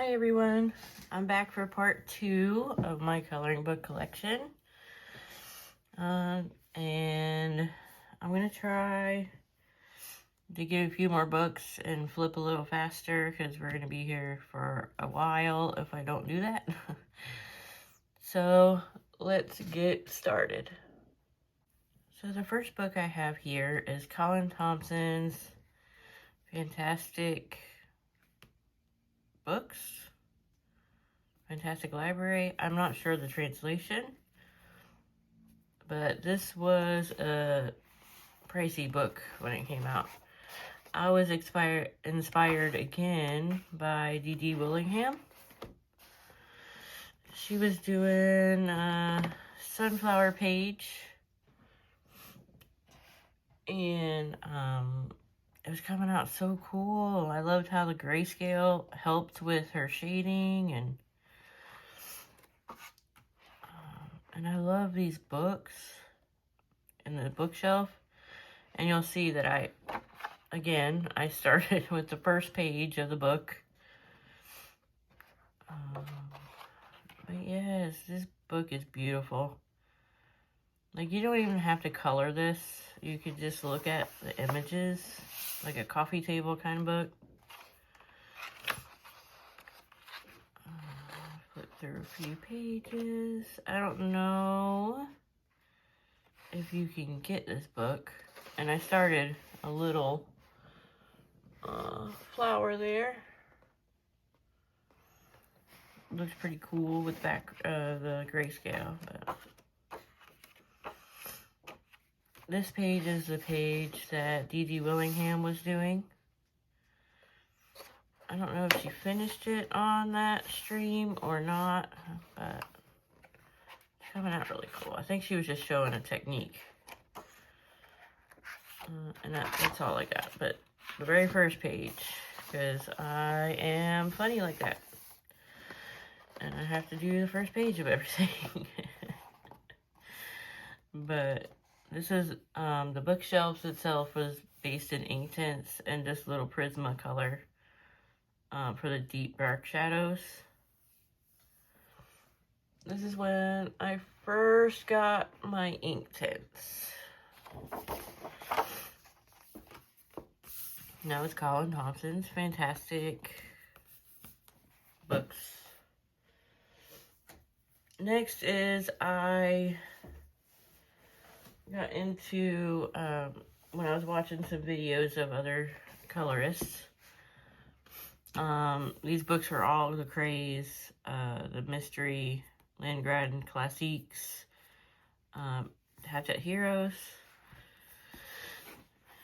Hi everyone, I'm back for part 2 of my coloring book collection. And I'm going to try to get a few more books and flip a little faster because we're going to be here for a while if I don't do that. So let's get started. So the first book I have here is Colin Thompson's Fantastic Books. Fantastic Library. I'm not sure the translation, but this was a pricey book when it came out. I was inspired again by D.D. Willingham. She was doing Sunflower Page, and it was coming out so cool. I loved how the grayscale helped with her shading, and I love these books in the bookshelf. And you'll see that I started with the first page of the book. But yes, this book is beautiful. Like, you don't even have to color this. You could just look at the images, like a coffee table kind of book. Flip through a few pages. I don't know if you can get this book. And I started a little flower there. Looks pretty cool with the grayscale. But this page is the page that D.D. Willingham was doing. I don't know if she finished it on that stream or not, but it's coming out really cool. I think she was just showing a technique. And that's all I got. But the very first page, because I am funny like that. And I have to do the first page of everything. But this is, the bookshelves itself was based in Inktense and just little Prisma color for the deep dark shadows. This is when I first got my Inktense. Now it's Colin Thompson's Fantastic Books. Next is I got into, when I was watching some videos of other colorists, these books were all the craze, the Mystery, Landgrad Classiques, Hatchet Heroes,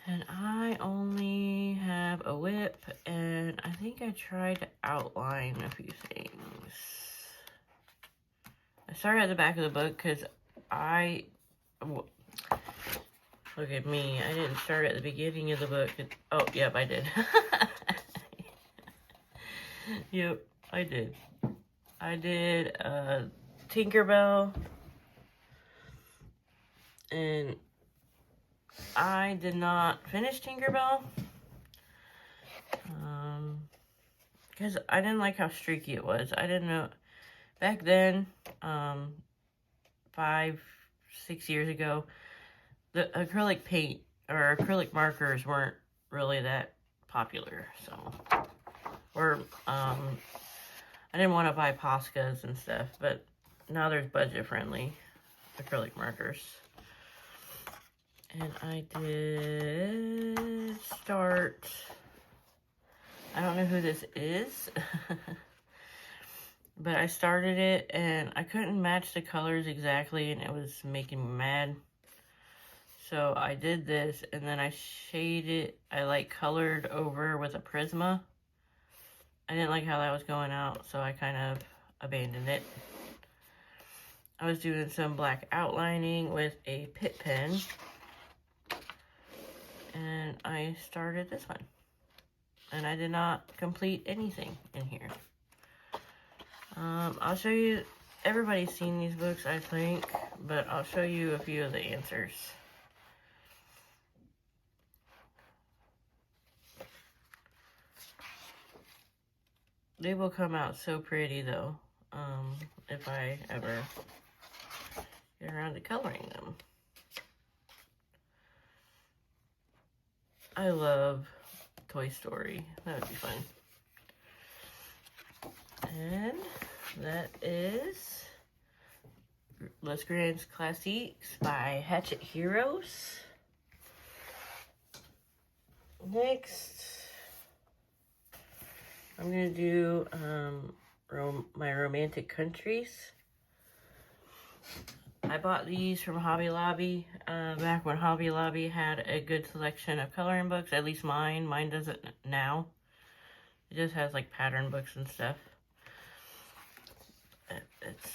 and I only have a whip, and I think I tried to outline a few things. I started at the back of the book because look at me, I didn't start at the beginning of the book. Oh, yep, I did. Yep, I did. I did Tinkerbell, and I did not finish Tinkerbell because I didn't like how streaky it was. I didn't know back then, 5-6 years ago, the acrylic paint or acrylic markers weren't really that popular. So, or I didn't want to buy Poscas and stuff, but now there's budget-friendly acrylic markers. And I did start, I don't know who this is, but I started it and I couldn't match the colors exactly and it was making me mad. So I did this and then I shaded, I like colored over with a Prisma. I didn't like how that was going out, so I kind of abandoned it. I was doing some black outlining with a Pitt pen. And I started this one. And I did not complete anything in here. I'll show you, everybody's seen these books, I think, but I'll show you a few of the answers. They will come out so pretty though, if I ever get around to coloring them. I love Toy Story. That would be fun. And that is Les Grands Classiques by Hatchet Heroes. Next, I'm going to do my Romantic Countries. I bought these from Hobby Lobby back when Hobby Lobby had a good selection of coloring books, at least mine. Mine doesn't now. It just has like pattern books and stuff. It's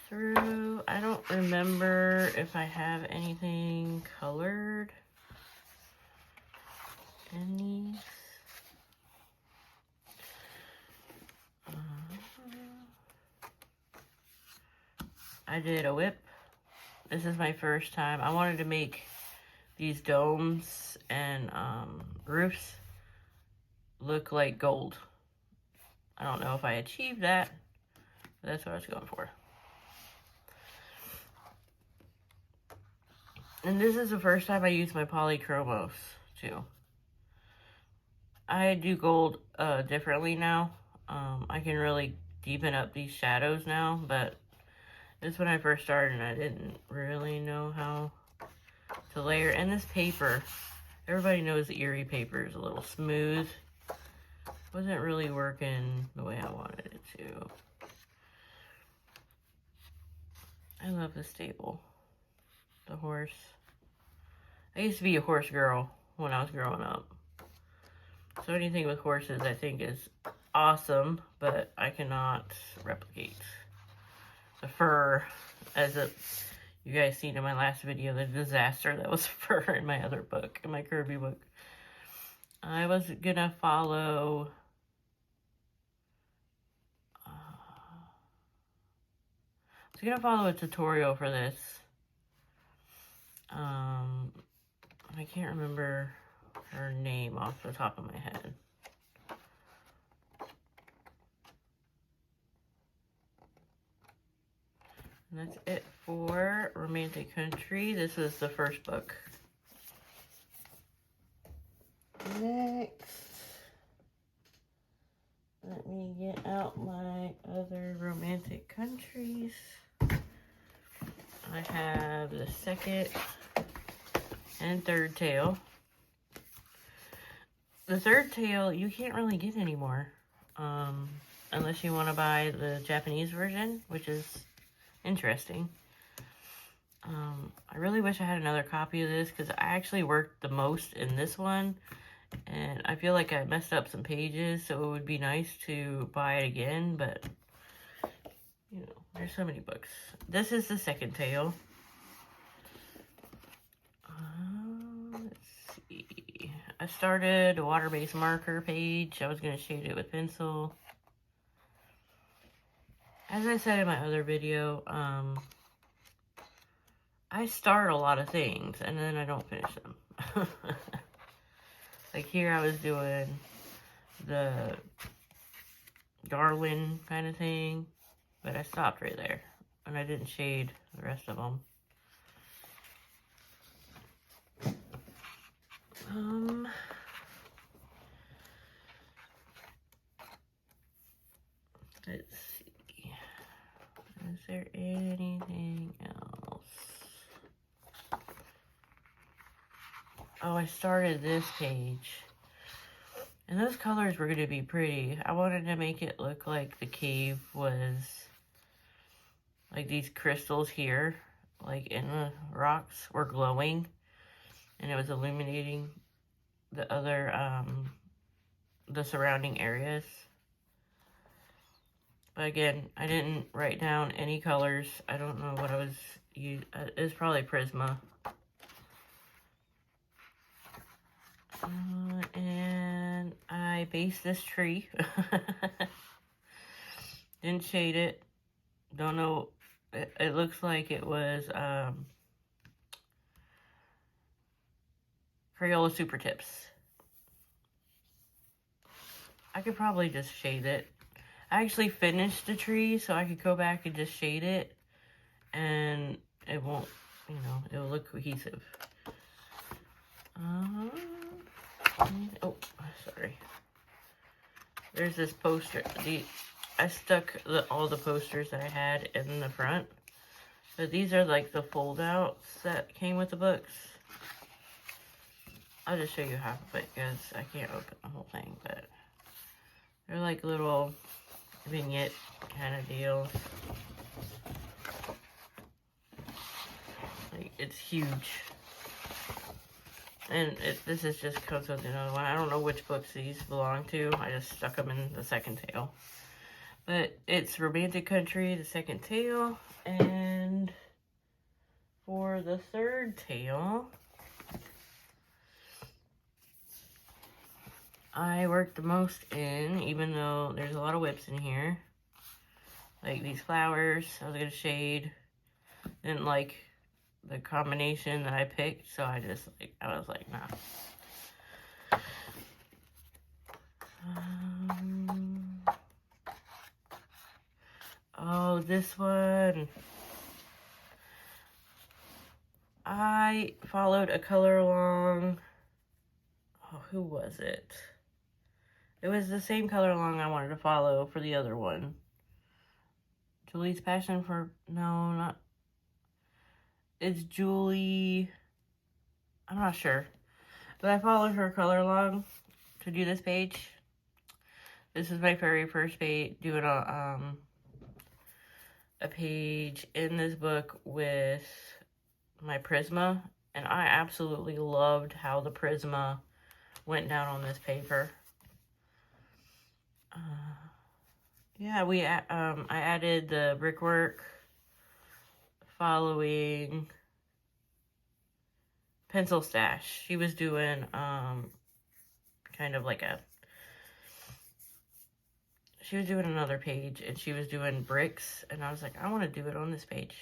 through. I don't remember if I have anything colored in these. I did a whip. This is my first time. I wanted to make these domes and roofs look like gold. I don't know if I achieved that, but that's what I was going for. And this is the first time I used my polychromos too. I do gold differently now. I can really deepen up these shadows now, but this is when I first started and I didn't really know how to layer. And this paper, everybody knows the Erie paper is a little smooth. Wasn't really working the way I wanted it to. I love the stable. The horse. I used to be a horse girl when I was growing up. So anything with horses I think is awesome, but I cannot replicate the fur, as you guys seen in my last video, the disaster that was fur in my other book, in my Kirby book. I was gonna follow a tutorial for this. I can't remember her name off the top of my head. And that's it for Romantic Country. This is the first book. Next, let me get out my other Romantic Countries. I have the second and third tale. The third tale you can't really get anymore, unless you want to buy the Japanese version, which is interesting. I really wish I had another copy of this because I actually worked the most in this one, and I feel like I messed up some pages, so it would be nice to buy it again, but you know, there's so many books. This is the second tale. Let's see. I started a water-based marker page. I was going to shade it with pencil. As I said in my other video, I start a lot of things and then I don't finish them. Like here I was doing the garland kind of thing, but I stopped right there and I didn't shade the rest of them. Let's see. Is there anything else? Oh, I started this page. And those colors were going to be pretty. I wanted to make it look like the cave was like these crystals here, like in the rocks, were glowing. And it was illuminating the other, the surrounding areas. But again, I didn't write down any colors. I don't know what I was using. It's probably Prisma. And I based this tree. Didn't shade it. Don't know. It looks like it was Crayola Super Tips. I could probably just shade it. I actually finished the tree so I could go back and just shade it, and it won't, you know, it will look cohesive. Oh, sorry. There's this poster. I stuck all the posters that I had in the front. But these are like the fold-outs that came with the books. I'll just show you half of it because I can't open the whole thing. But they're like little vignette kind of deals. Like, it's huge. And this is just comes with another one. I don't know which books these belong to. I just stuck them in the second tail. But it's Romantic Country, the second tail. And for the third tail, I worked the most in, even though there's a lot of whips in here. Like these flowers, I was going to shade. Didn't like the combination that I picked, so I was like, nah. Oh, this one. I followed a color along. Oh, who was it? It was the same color along I wanted to follow for the other one. Julie's Passion for... No, not... It's Julie... I'm not sure. But I followed her color along to do this page. This is my very first page, doing a page in this book with my Prisma. And I absolutely loved how the Prisma went down on this paper. Yeah, I added the brickwork following Pencil Stash. She was doing kind of like she was doing another page, and she was doing bricks, and I was like, I want to do it on this page.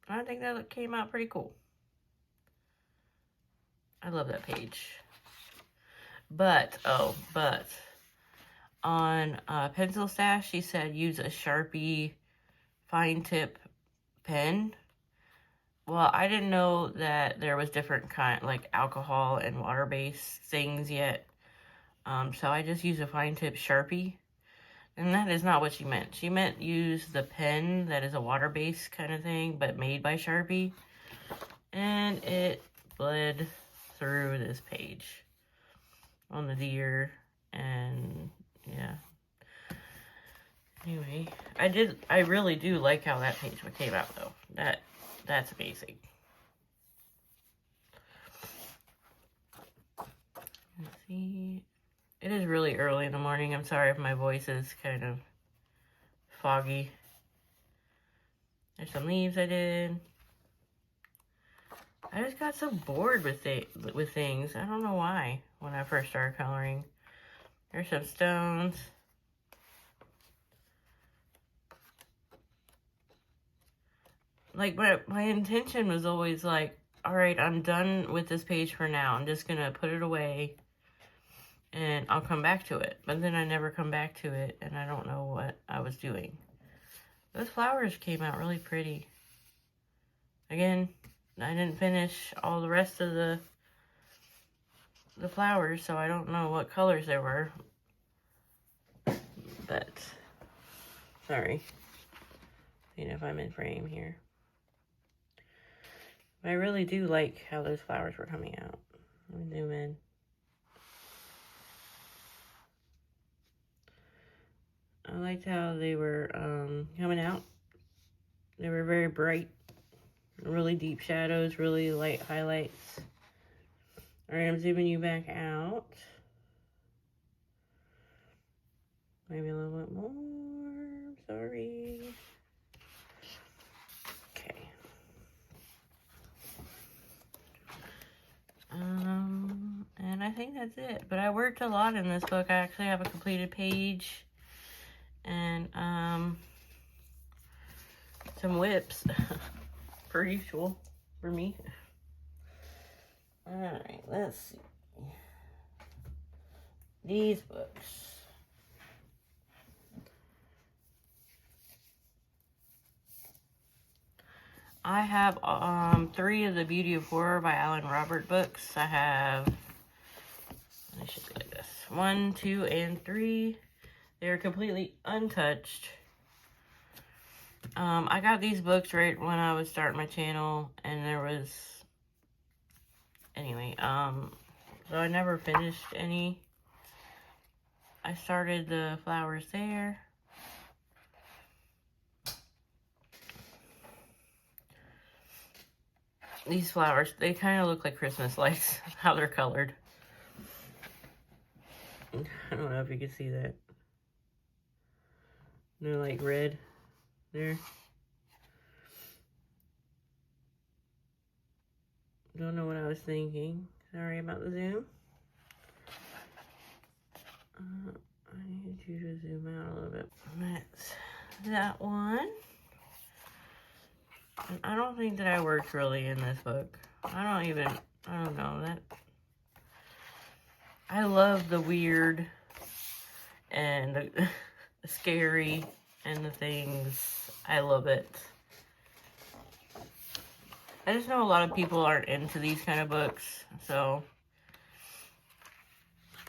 And I think that came out pretty cool. I love that page. But on Pencil Stash, she said use a Sharpie fine tip pen. Well, I didn't know that there was different like alcohol and water-based things yet. So I just used a fine tip Sharpie. And that is not what she meant. She meant use the pen that is a water-based kind of thing, but made by Sharpie. And it bled through this page on the deer, and yeah. Anyway, I really do like how that page came out though. That's amazing. Let's see. It is really early in the morning. I'm sorry if my voice is kind of foggy. There's some leaves I did. I just got so bored with things. I don't know why when I first started coloring. There's some stones. Like, my intention was always like, all right, I'm done with this page for now. I'm just going to put it away, and I'll come back to it. But then I never come back to it, and I don't know what I was doing. Those flowers came out really pretty. Again, I didn't finish all the rest of the flowers, so I don't know what colors there were. But, sorry. See if I'm in frame here. But I really do like how those flowers were coming out. Let me zoom in. I liked how they were coming out. They were very bright. Really deep shadows, really light highlights. Alright, I'm zooming you back out. Maybe a little bit more. Sorry. Okay. And I think that's it. But I worked a lot in this book. I actually have a completed page. And, some whips. Per usual. For me. Alright, let's see. These books. I have 3 of the Beauty of Horror by Alan Robert books. I have, they should be like this, 1, 2, and 3. They're completely untouched. I got these books right when I was starting my channel, and there was, anyway, so I never finished any. I started the flowers there. These flowers, they kind of look like Christmas lights, how they're colored. I don't know if you can see that. They're like red there. Don't know what I was thinking. Sorry about the zoom. I need you to zoom out a little bit. That's that one. And I don't think that I worked really in this book. I don't know that. I love the weird and the scary and the things. I love it. I just know a lot of people aren't into these kind of books, so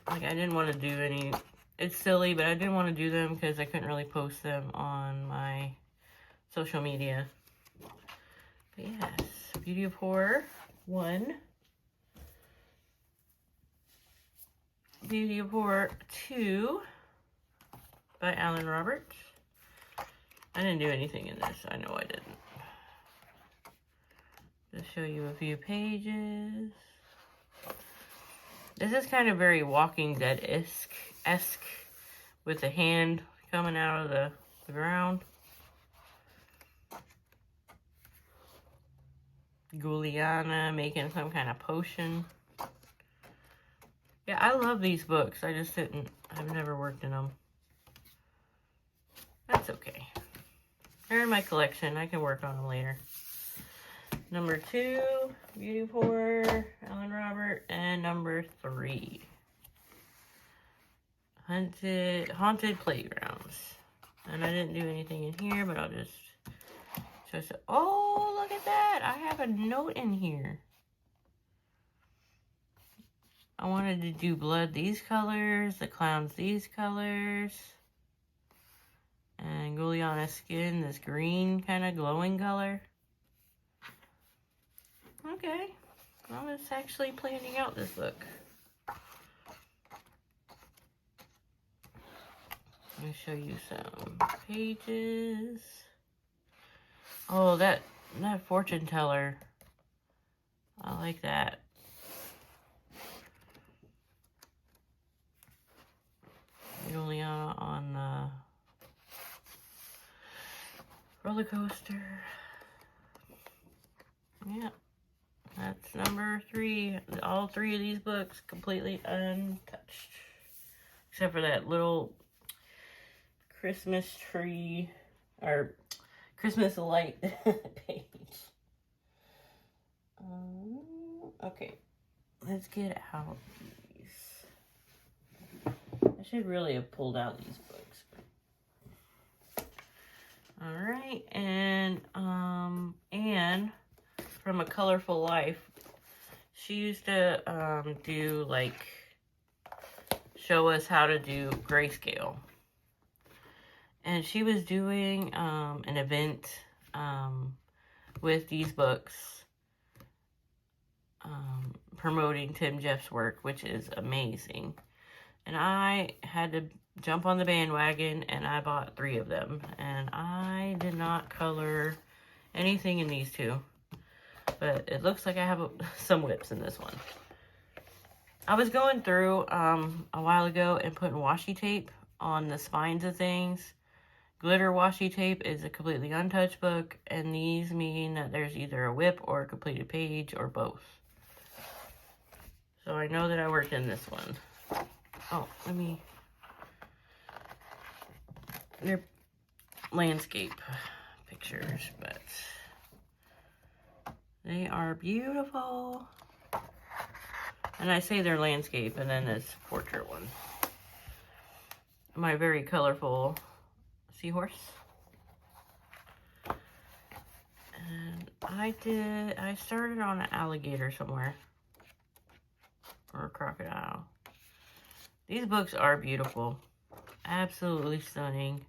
like I didn't want to do any. It's silly, but I didn't want to do them because I couldn't really post them on my social media. But yes, Beauty of Horror 1. Beauty of Horror 2 by Alan Roberts. I didn't do anything in this. I know I didn't. Just show you a few pages. This is kind of very Walking Dead-esque with the hand coming out of the ground. Juliana making some kind of potion. Yeah, I love these books. I've never worked in them. That's okay. They're in my collection. I can work on them later. Number 2, Beauty of Horror, Alan Robert, and number 3, Haunted Playgrounds. And I didn't do anything in here, but I'll just show you. Oh, look at that! I have a note in here. I wanted to do blood these colors, the clowns these colors, and Juliana's skin this green kind of glowing color. Okay, I was actually planning out this book. Let me show you some pages. Oh, that fortune teller. I like that. Juliana on the roller coaster. Yeah. That's number 3. All 3 of these books completely untouched. Except for that little Christmas tree or Christmas light page. Okay. Let's get out these. I should really have pulled out these books. Alright, and Anne from A Colorful Life, she used to do like show us how to do grayscale, and she was doing an event with these books promoting Tim Jeff's work, which is amazing, and I had to jump on the bandwagon and I bought 3 of them, and I did not color anything in these 2. But it looks like I have some whips in this one. I was going through a while ago and putting washi tape on the spines of things. Glitter washi tape is a completely untouched book, and these mean that there's either a whip or a completed page or both. So I know that I worked in this one. Oh, they're landscape pictures, but they are beautiful. And I say they're landscape, and then this portrait one. My very colorful seahorse. And I started on an alligator somewhere. Or a crocodile. These books are beautiful. Absolutely stunning.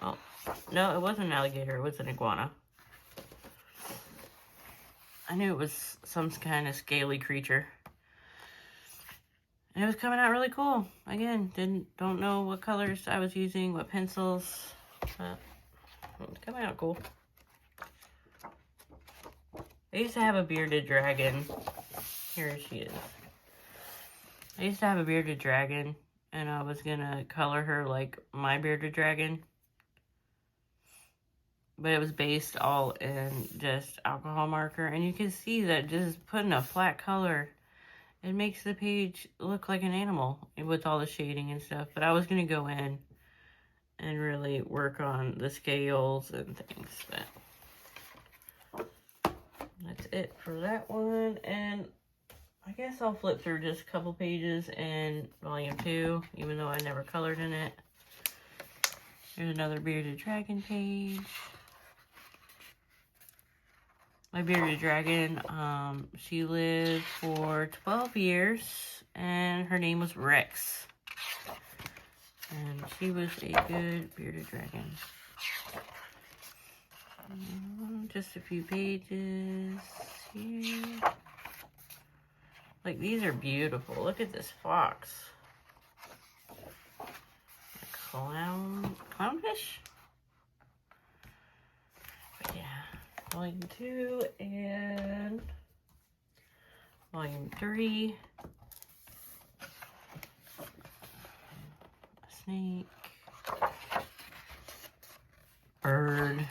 Oh, no, it wasn't an alligator. It was an iguana. I knew it was some kind of scaly creature. And it was coming out really cool. Again, don't know what colors I was using, what pencils, but it was coming out cool. I used to have a bearded dragon. Here she is. I used to have a bearded dragon, and I was gonna color her like my bearded dragon. But it was based all in just alcohol marker, and you can see that just putting a flat color, it makes the page look like an animal with all the shading and stuff. But I was going to go in and really work on the scales and things. But that's it for that one. And I guess I'll flip through just a couple pages in volume 2, even though I never colored in it. Here's another bearded dragon page. My bearded dragon, she lived for 12 years, and her name was Rex. And she was a good bearded dragon. Just a few pages here. Like, these are beautiful. Look at this fox. A clownfish? But yeah. Volume 2 and Volume 3. A snake. Bird.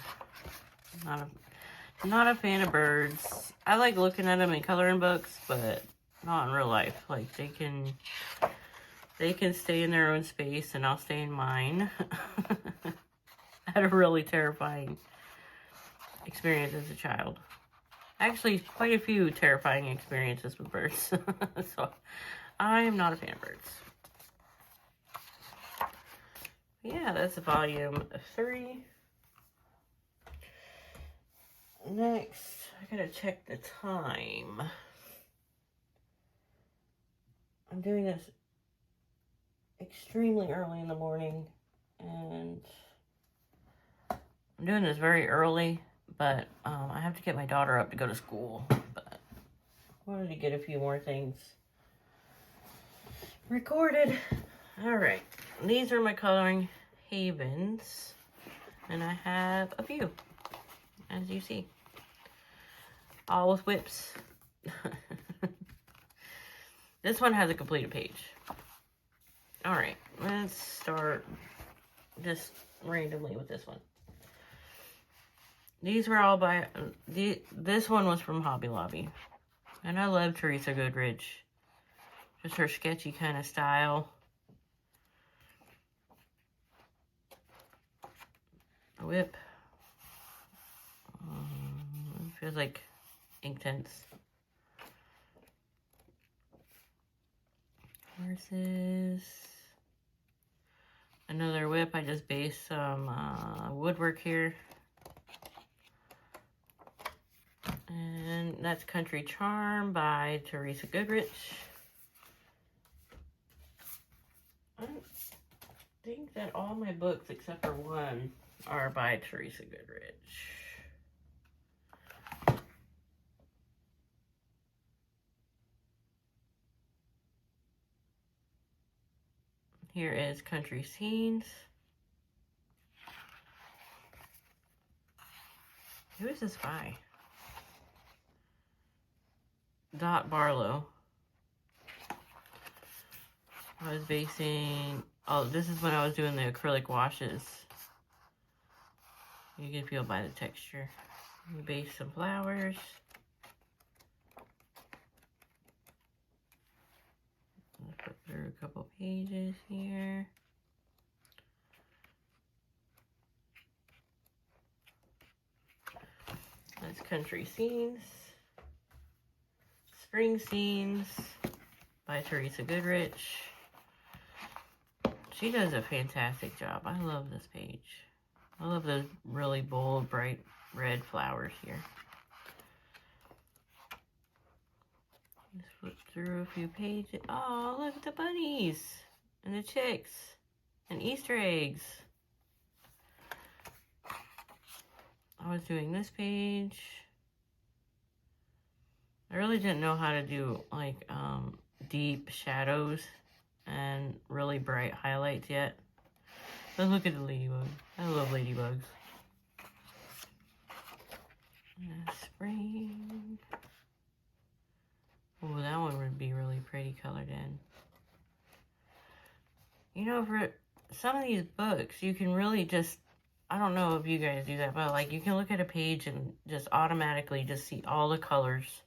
Not a fan of birds. I like looking at them in coloring books, but not in real life. Like, they can stay in their own space and I'll stay in mine. I had a really terrifying experience as a child. Actually, quite a few terrifying experiences with birds. So, I am not a fan of birds. Yeah, that's volume 3. Next, I gotta check the time. I'm doing this extremely early in the morning, and I'm doing this very early. But I have to get my daughter up to go to school. But I wanted to get a few more things recorded. Alright. These are my coloring havens. And I have a few, as you see. All with whips. This one has a completed page. Alright. Let's start just randomly with this one. These were all by, this one was from Hobby Lobby. And I love Teresa Goodrich. Just her sketchy kind of style. A whip. It feels like Inktense. Horses. Another whip. I just based some woodwork here. And that's Country Charm by Teresa Goodrich. I think that all my books, except for one, are by Teresa Goodrich. Here is Country Scenes. Who is this by? Dot Barlow. I was basing, oh, this is when I was doing the acrylic washes. You can feel by the texture. We based some flowers. Let's flip through a couple pages here. That's Country Scenes. Spring Scenes by Teresa Goodrich. She does a fantastic job. I love this page. I love those really bold, bright red flowers here. Just flip through a few pages. Oh, look at the bunnies and the chicks and Easter eggs. I was doing this page. I really didn't know how to do like deep shadows and really bright highlights yet. But look at the ladybug. I love ladybugs. Spring. Oh, that one would be really pretty colored in. You know, for some of these books, you can really just, I don't know if you guys do that, but like you can look at a page and just automatically just see all the colors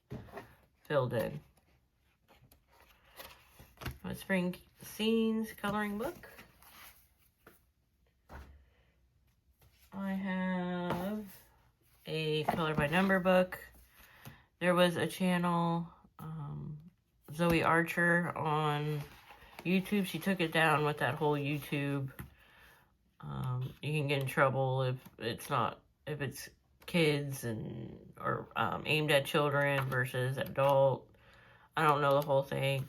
filled in. A spring scenes coloring book. I have a color by number book. There was a channel, Zoe Archer on YouTube. She took it down with that whole YouTube. You can get in trouble if it's kids and or aimed at children versus adult. I don't know the whole thing,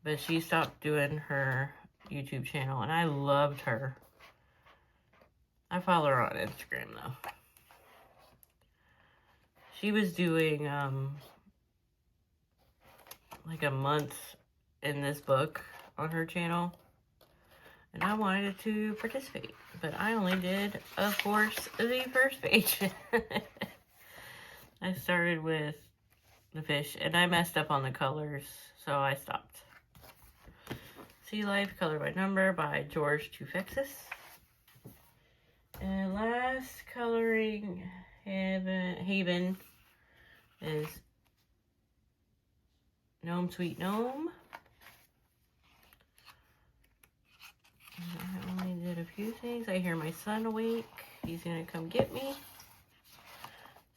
but she stopped doing her YouTube channel, and I loved her. I follow her on Instagram though. She was doing like a month in this book on her channel, and I wanted to participate, but I only did, of course, the first page. I started with the fish, and I messed up on the colors, so I stopped. Sea Life, color by number by George Tufexis. And last coloring haven is Gnome Sweet Gnome. I only did a few things. I hear my son awake. He's gonna come get me.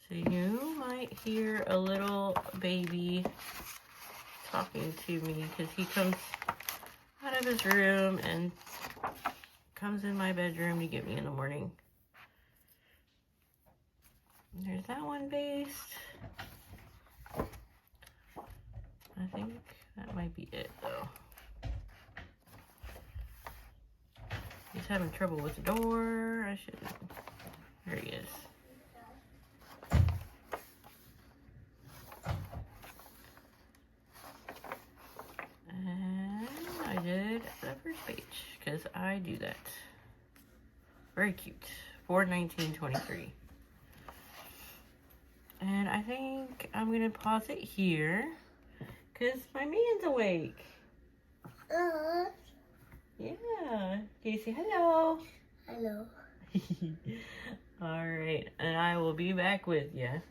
So you might hear a little baby talking to me because he comes out of his room and comes in my bedroom to get me in the morning. There's that one based. I think that might be it though. He's having trouble with the door. I should. There he is. And I did the first page because I do that. Very cute. 4/19/23. And I think I'm gonna pause it here because my man's awake. Yeah. Can you say hello? Hello. All right, and I will be back with you.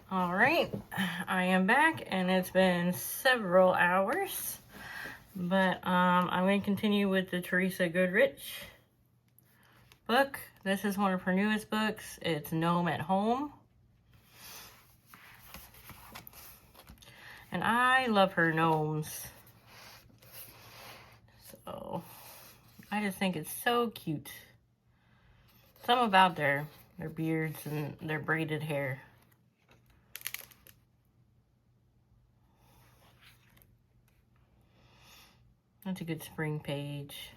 All right, I am back, and it's been several hours, but I'm going to continue with the Teresa Goodrich book. This is one of her newest books. It's Gnome at Home. And I love her gnomes. So, I just think it's so cute. Something about their beards and their braided hair. That's a good spring page.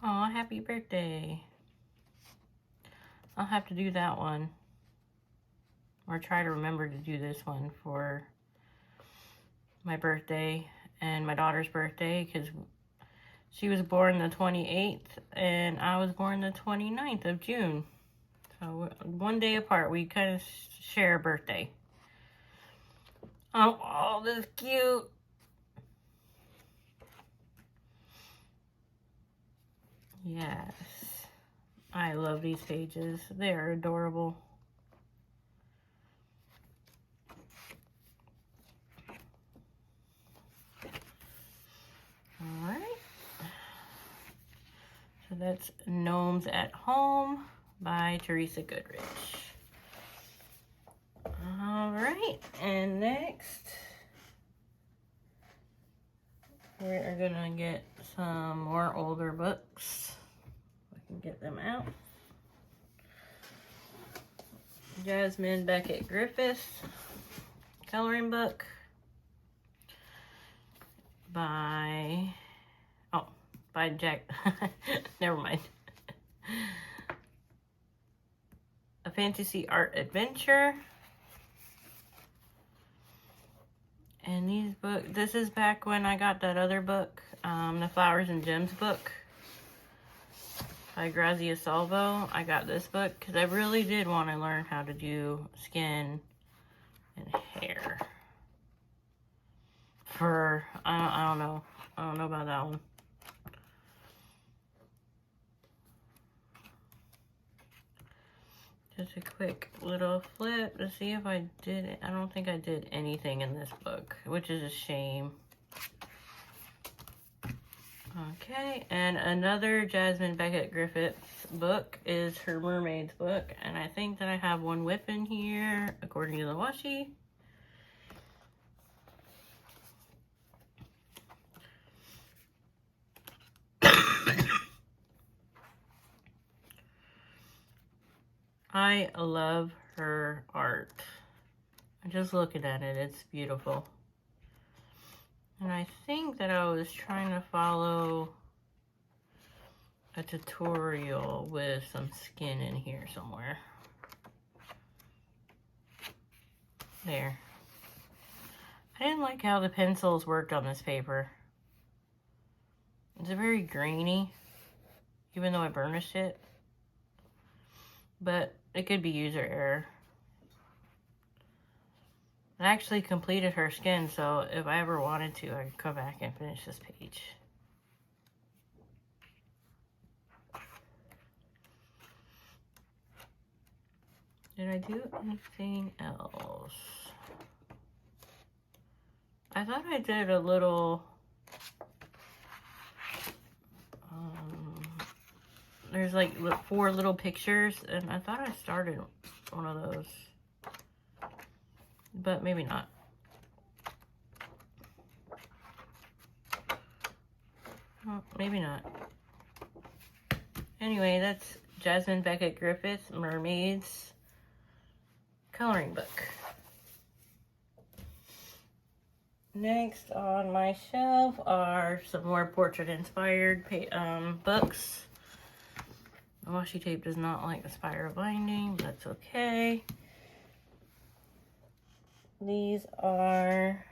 Aw, happy birthday. I'll have to do that one. Or try to remember to do this one for my birthday and my daughter's birthday, because she was born the 28th and I was born the 29th of June. So one day apart, we kind of share a birthday. Oh, this is cute. Yes. I love these pages. They are adorable. Alright. So that's Gnomes at Home by Teresa Goodrich. Alright, and next We are gonna get some more older books. I can get them out. Jasmine Beckett Griffith coloring book by Jack. Never mind. A Fantasy Art Adventure. And these books, this is back when I got that other book, the Flowers and Gems book by Grazia Salvo. I got this book because I really did want to learn how to do skin and hair. I don't know. I don't know about that one. Just a quick little flip to see if I did it. I don't think I did anything in this book, which is a shame. Okay, and another Jasmine Beckett Griffith book is her Mermaids book, and I think that I have one whip in here, according to the washi. I love her art. Just looking at it, it's beautiful. And I think that I was trying to follow a tutorial with some skin in here somewhere. There. I didn't like how the pencils worked on this paper. It's very grainy, even though I burnished it. But it could be user error. I actually completed her skin, so if I ever wanted to, I could come back and finish this page. Did I do anything else? I thought I did a little... there's like 4 little pictures, and I thought I started one of those. But maybe not. Well, maybe not. Anyway, that's Jasmine Beckett Griffith Mermaids coloring book. Next on my shelf are some more portrait inspired books. The washi tape does not like the spiral binding, but that's okay. These are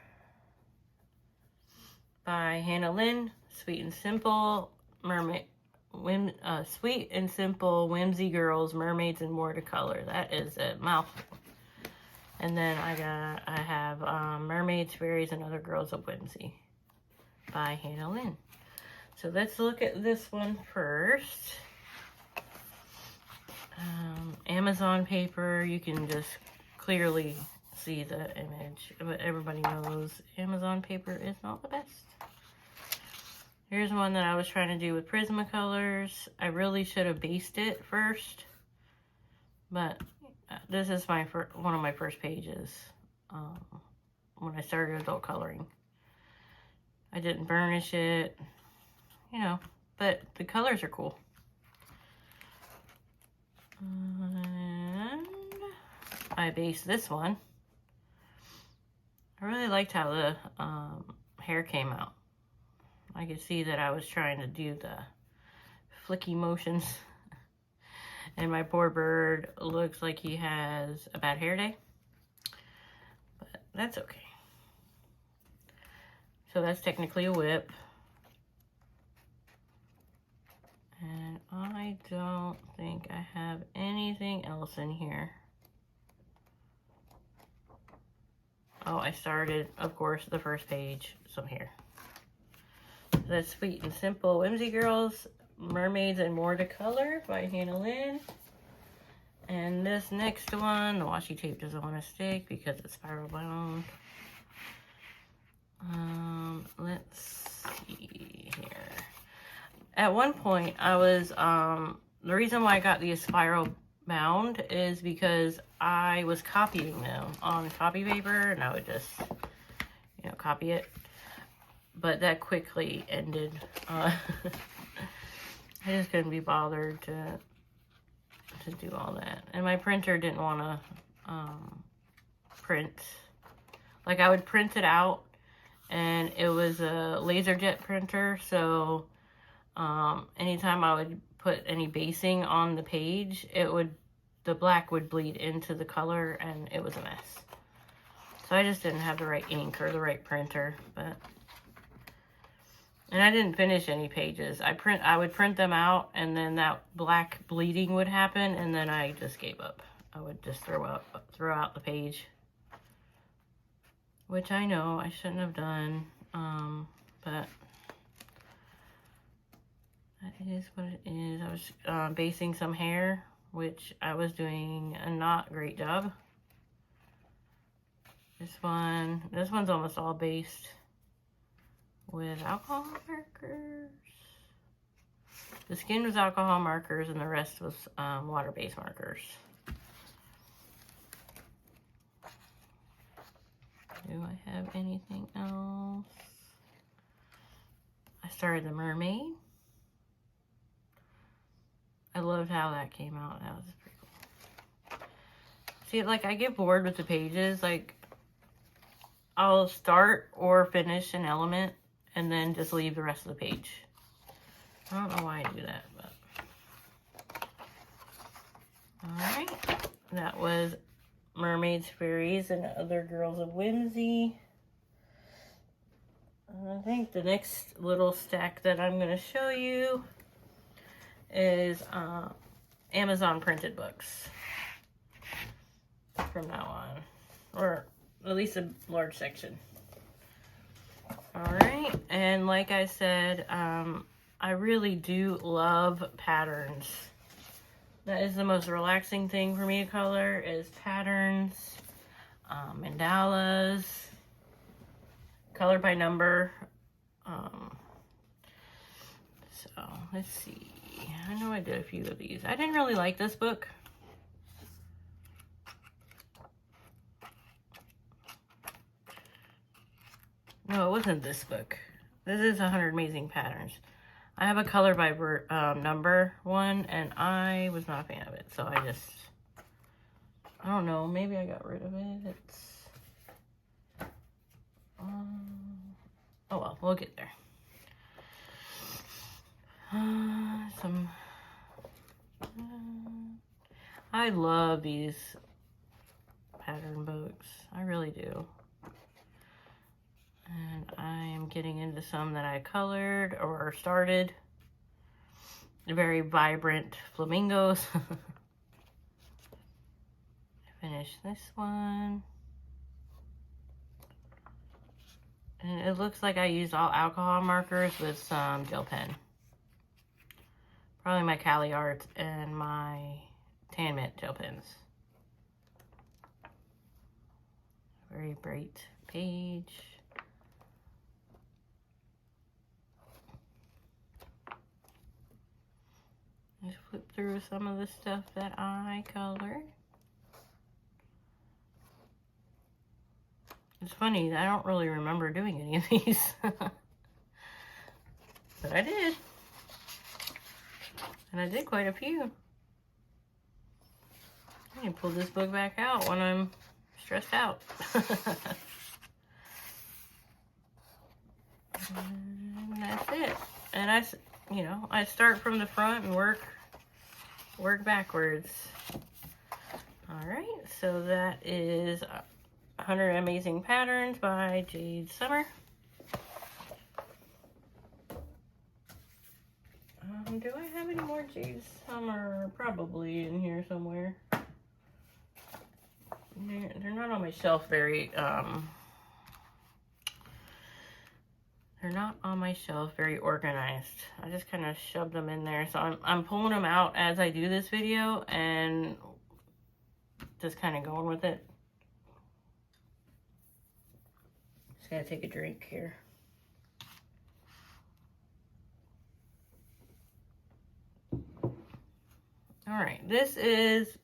by Hannah Lynn, Sweet and Simple Sweet and Simple Whimsy Girls, Mermaids and More to Color. That is a mouthful. And then I have Mermaids, Fairies, and Other Girls of Whimsy by Hannah Lynn. So let's look at this one first. Amazon paper, you can just clearly see the image, but everybody knows Amazon paper is not the best. Here's one that I was trying to do with Prismacolors. I really should have based it first, but this is one of my first pages when I started adult coloring. I didn't burnish it, you know, but the colors are cool. And I based this one. I really liked how the hair came out. I could see that I was trying to do the flicky motions. And my poor bird looks like he has a bad hair day. But that's okay. So that's technically a whip. And I don't think I have anything else in here. Oh, I started, of course, the first page, some hair. That's Sweet and Simple Whimsy Girls, Mermaids and More to Color by Hannah Lynn. And this next one, the washi tape doesn't want to stick because it's spiral bound. Let's see here. At one point, I was, the reason why I got these spiral bound is because I was copying them on copy paper, and I would just, you know, copy it. but that quickly ended. I just couldn't be bothered to do all that. And my printer didn't want to print. Like, I would print it out, and it was a LaserJet printer, so anytime I would put any basing on the page, the black would bleed into the color, and it was a mess. So I just didn't have the right ink or the right printer, and I didn't finish any pages. I would print them out, and then that black bleeding would happen, and then I just gave up. I would just throw out the page, which I know I shouldn't have done, but that is what it is. I was basing some hair, which I was doing a not great job. This one's almost all based with alcohol markers. The skin was alcohol markers, and the rest was water-based markers. Do I have anything else? I started the mermaid. I loved how that came out. That was pretty cool. See, like, I get bored with the pages. Like, I'll start or finish an element and then just leave the rest of the page. I don't know why I do that, but... Alright. That was Mermaids, Fairies, and Other Girls of Whimsy. I think the next little stack that I'm going to show you is Amazon printed books from now on, or at least a large section. Alright, and like I said, I really do love patterns. That is the most relaxing thing for me to color, is patterns, mandalas, color by number. So let's see. I know I did a few of these. I didn't really like this book. No, it wasn't this book. This is 100 Amazing Patterns. I have a color by number one, and I was not a fan of it. So I don't know. Maybe I got rid of it. It's... oh well, we'll get there. I love these pattern books. I really do. And I am getting into some that I colored or started. Very vibrant flamingos. I finished this one. And it looks like I used all alcohol markers with some gel pen. Probably my Cali Art and my Tan Mint gel pens. Very bright page. Just flip through some of the stuff that I colored. It's funny, I don't really remember doing any of these. But I did. And I did quite a few. I can pull this book back out when I'm stressed out. And that's it. And I start from the front and work backwards. Alright, so that is 100 Amazing Patterns by Jade Summer. Do I have any more Jade Summer? Probably in here somewhere. They're not on my shelf very, they're not on my shelf very organized. I just kind of shoved them in there. So I'm pulling them out as I do this video and just kind of going with it. Just gotta take a drink here. All right, this is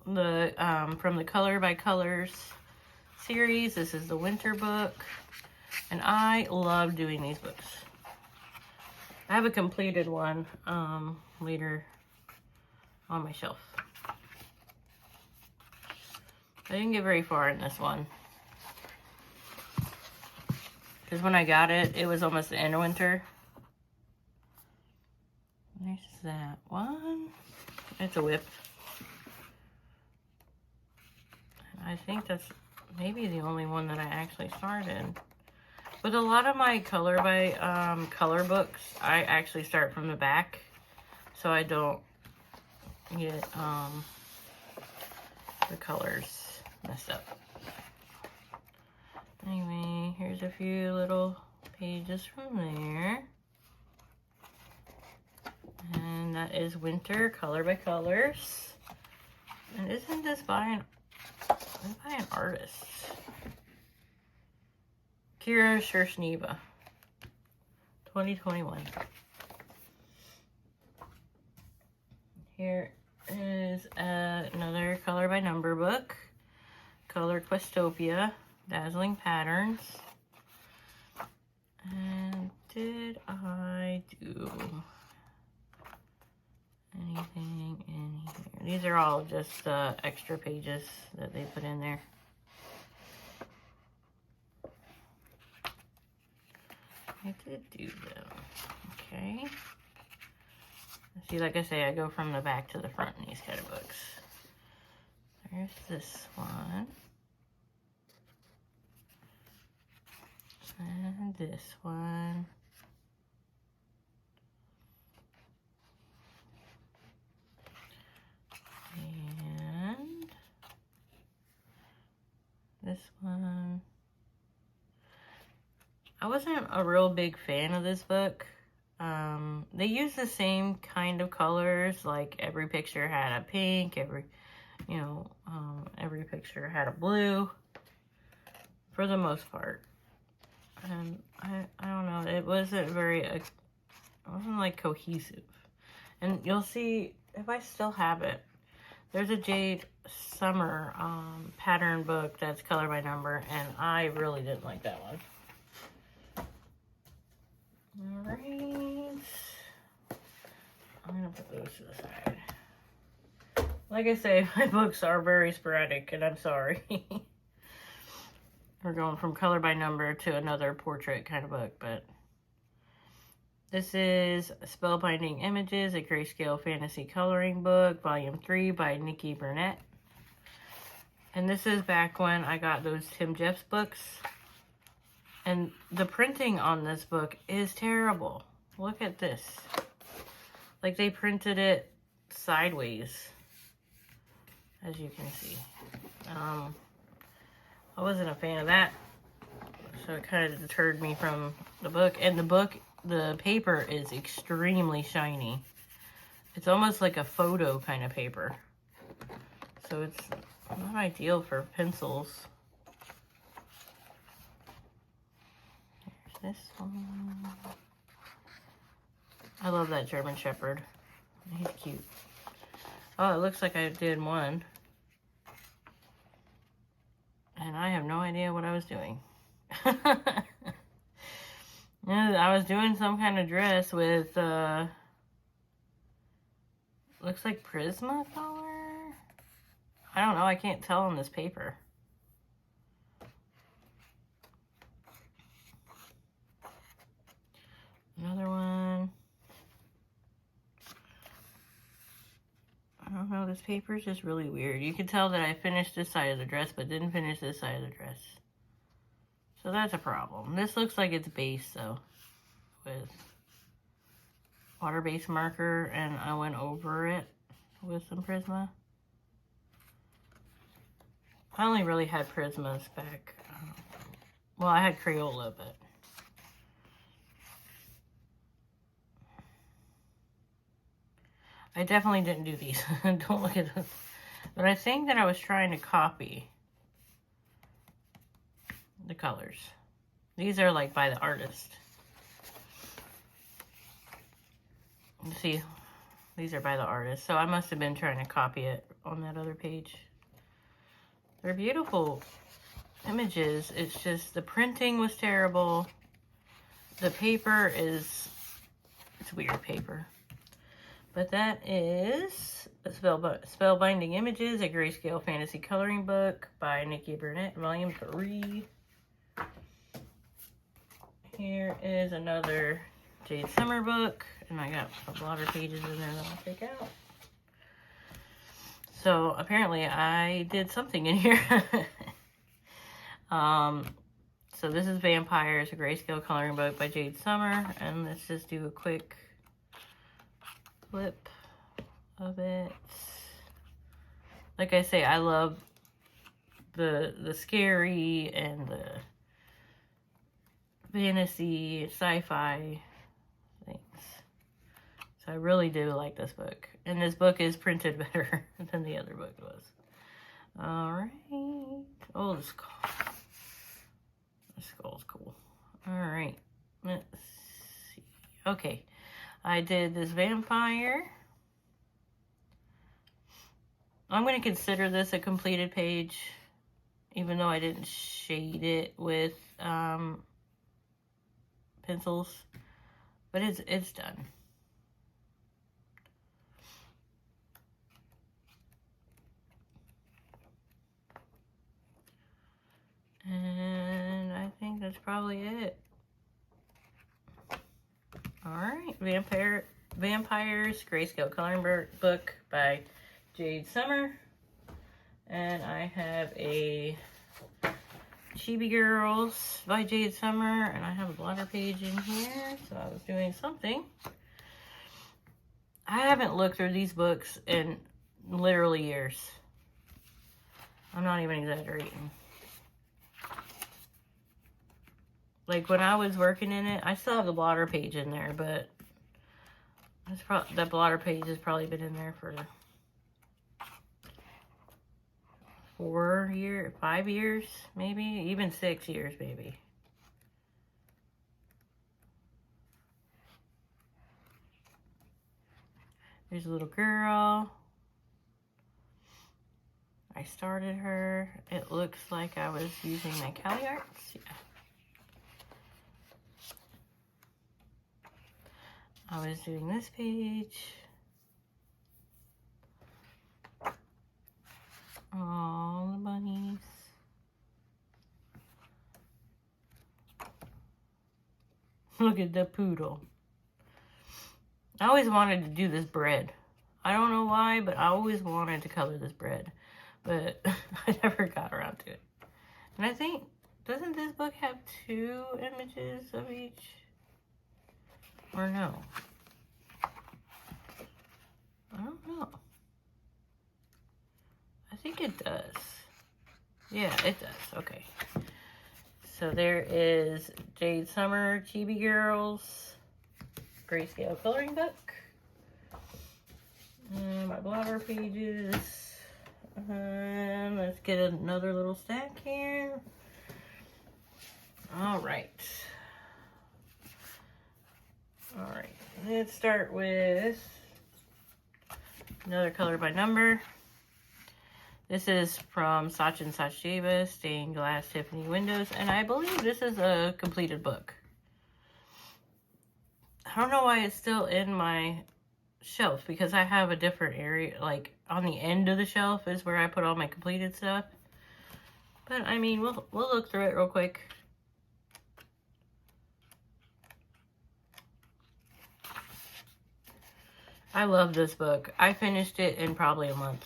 the from the Color by Colors series. This is the winter book. And I love doing these books. I have a completed one later on my shelf. I didn't get very far in this one. Because when I got it, it was almost the end of winter. There's that one. It's a whip. I think that's maybe the only one that I actually started. With a lot of my color by color books, I actually start from the back, so I don't get the colors messed up. Anyway, here's a few little pages from there. And that is Winter Color by Colors. And isn't this by an artist? Kira Shershneva, 2021. Here is another color by number book. Color Questopia, Dazzling Patterns. And did I do anything in here? These are all just extra pages that they put in there. I did do them. Okay. See, like I say, I go from the back to the front in these kind of books. There's this one. And this one. And this one. I wasn't a real big fan of this book. They used the same kind of colors, like every picture had a pink, every picture had a blue, for the most part. And I don't know, it wasn't like cohesive. And you'll see, if I still have it, there's a Jade Summer pattern book that's color by number, and I really didn't like that one. Alright, I'm gonna put those to the side. Like I say, my books are very sporadic, and I'm sorry. We're going from color by number to another portrait kind of book, but this is Spellbinding Images, a Grayscale Fantasy Coloring Book, Volume 3 by Nikki Burnett. And this is back when I got those Tim Jeffs books. And the printing on this book is terrible. Look at this. Like, they printed it sideways, as you can see. I wasn't a fan of that, so it kind of deterred me from the book. And the paper is extremely shiny. It's almost like a photo kind of paper. So it's not ideal for pencils. This one. I love that German Shepherd. He's cute. Oh, it looks like I did one. And I have no idea what I was doing. I was doing some kind of dress with, looks like Prisma color? I don't know, I can't tell on this paper. Another one. I don't know, this paper is just really weird. You can tell that I finished this side of the dress, but didn't finish this side of the dress. So that's a problem. This looks like it's base, though, with water-based marker, and I went over it with some Prisma. I only really had Prismas back. Well, I had Crayola, but I definitely didn't do these. Don't look at them. But I think that I was trying to copy the colors. These are like by the artist. You see, these are by the artist. So I must have been trying to copy it on that other page. They're beautiful images. It's just the printing was terrible. The paper is, it's weird paper. But that is Spellbinding Images, a Grayscale fantasy coloring book by Nikki Burnett, Volume 3. Here is another Jade Summer book, and I got a blotter pages in there that I'll take out. So apparently I did something in here. So this is Vampires, a Grayscale coloring book by Jade Summer, and let's just do a quick flip of it. Like I say, I love the scary and the fantasy, sci-fi things. So I really do like this book. And this book is printed better than the other book was. Alright. Oh, the skull. The skull's cool. Alright. Let's see. Okay. I did this vampire. I'm going to consider this a completed page, even though I didn't shade it with pencils, but it's done. And I think that's probably it. Alright, Vampires, Grayscale coloring book by Jade Summer. And I have a Chibi Girls by Jade Summer, and I have a blotter page in here, so I was doing something. I haven't looked through these books in literally years. I'm not even exaggerating. Like, when I was working in it, I still have the blotter page in there, but that blotter page has probably been in there for 5 years, maybe, even 6 years, maybe. There's a little girl. I started her. It looks like I was using my Cali Arts. Yeah. I was doing this page. All the bunnies. Look at the poodle. I always wanted to do this bread. I don't know why, but I always wanted to color this bread. But I never got around to it. And I think, doesn't this book have 2 images of each? Or no? I don't know. I think it does. Yeah, it does. Okay. So there is Jade Summer, Chibi Girls, Grayscale coloring book. And my blotter pages. Let's get another little stack here. Alright. Alright. Let's start with another color by number. This is from Saatchi & Saatchi Stained Glass Tiffany Windows, and I believe this is a completed book. I don't know why it's still in my shelf, because I have a different area, like on the end of the shelf is where I put all my completed stuff. But I mean, we'll look through it real quick. I love this book. I finished it in probably a month.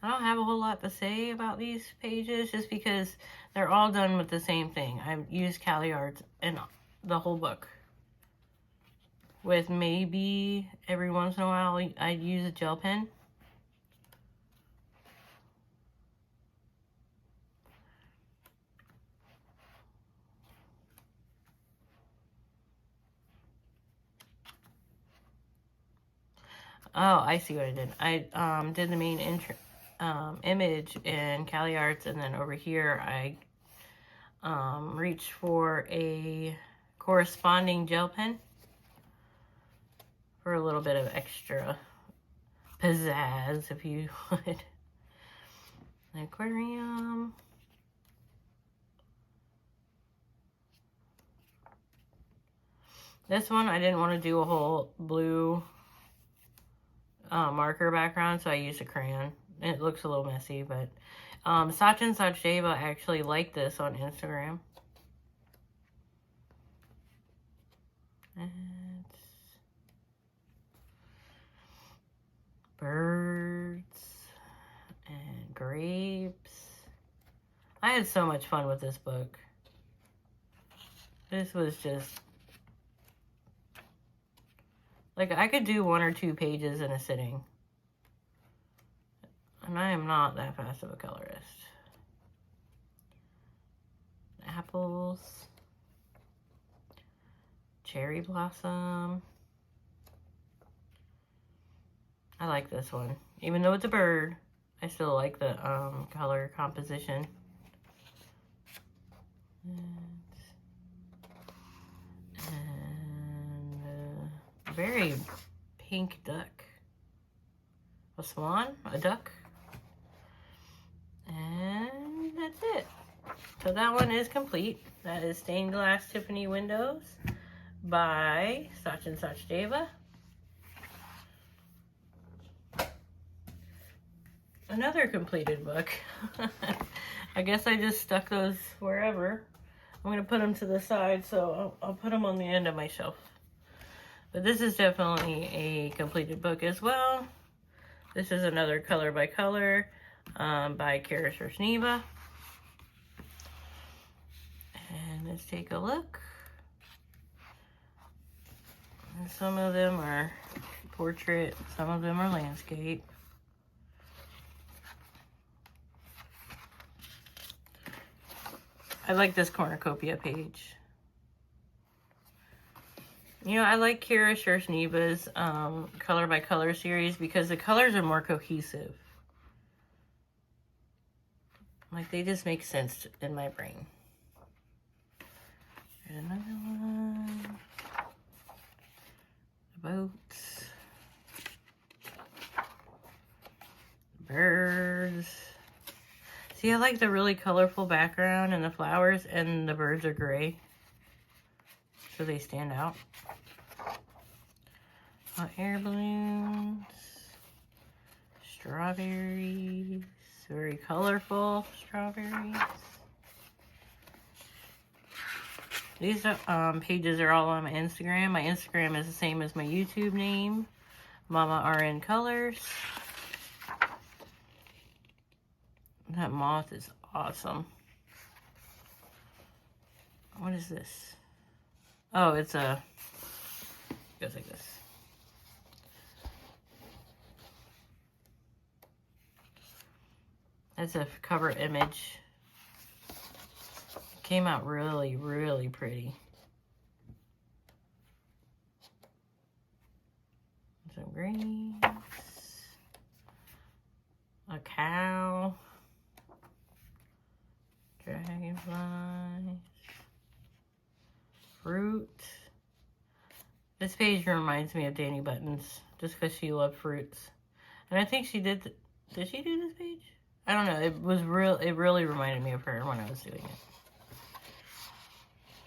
I don't have a whole lot to say about these pages, just because they're all done with the same thing. I've used Cali Arts in the whole book. With maybe every once in a while I'd use a gel pen. Oh, I see what I did. I did the main image in Cali Arts, and then over here I reached for a corresponding gel pen. for a little bit of extra pizzazz, if you would. An aquarium. This one, I didn't want to do a whole blue marker background, so I used a crayon. It looks a little messy, but Sachin Sachdeva actually liked this on Instagram. And birds and grapes. I had so much fun with this book. This was just like, I could do 1 or 2 pages in a sitting. And I am not that fast of a colorist. Apples. Cherry blossom. I like this one. Even though it's a bird, I still like the color composition. And a very pink duck. A swan? A duck? And that's it. So that one is complete. That is Stained Glass Tiffany Windows by Sachin Sachdeva. Another completed book. I guess I just stuck those wherever. I'm going to put them to the side, so I'll put them on the end of my shelf. But this is definitely a completed book as well. This is another color by color by Grayscale. And let's take a look. And some of them are portrait, some of them are landscape. I like this cornucopia page. You know, I like Kira Shersneva's color by color series because the colors are more cohesive. Like, they just make sense in my brain. There's another one. Boats. Birds. See, I like the really colorful background and the flowers, and the birds are gray, so they stand out. Hot air balloons. Strawberries. Very colorful strawberries. These pages are all on my Instagram. My Instagram is the same as my YouTube name, Momma.RN.Colorist. That moth is awesome. What is this? Oh, it's a, it goes like this. That's a cover image. It came out really, really pretty. Some greens. A cow. Dragonflies. Fruit. This page reminds me of Danny Buttons, just because she loved fruits. And I think she did she do this page? I don't know. It really reminded me of her when I was doing it.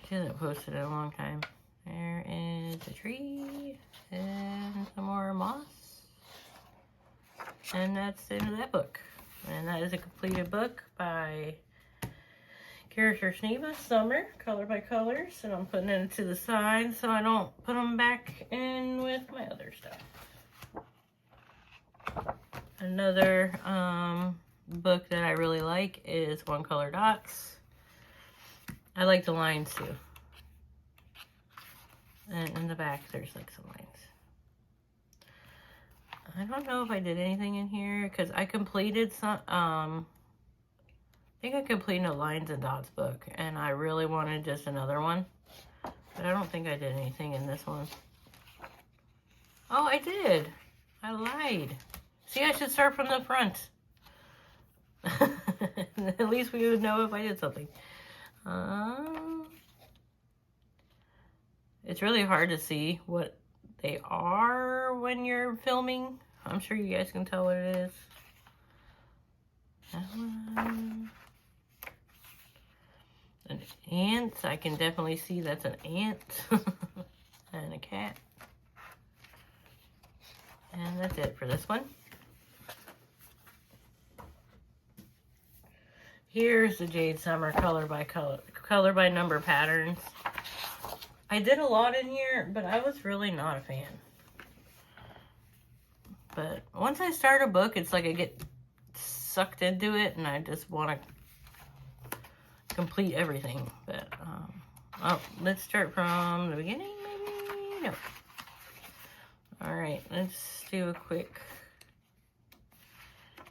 She hasn't posted in a long time. There is a tree and some more moss. And that's the end of that book. And that is a completed book by Grayscale Summer, color by colors. And I'm putting it to the side so I don't put them back in with my other stuff. Another book that I really like is One Color Dots. I like the lines too. And in the back there's like some lines. I don't know if I did anything in here because I completed some, I think I completed a lines and dots book and I really wanted just another one. But I don't think I did anything in this one. Oh, I did. I lied. See, I should start from the front. At least we would know if I did something. It's really hard to see what they are when you're filming. I'm sure you guys can tell what it is. That one. An ant. I can definitely see that's an ant. And a cat. And that's it for this one. Here's the Jade Summer color by number patterns. I did a lot in here, but I was really not a fan. But once I start a book, it's like I get sucked into it and I just want to complete everything. But, oh, let's start from the beginning, maybe? No. Alright, let's do a quick...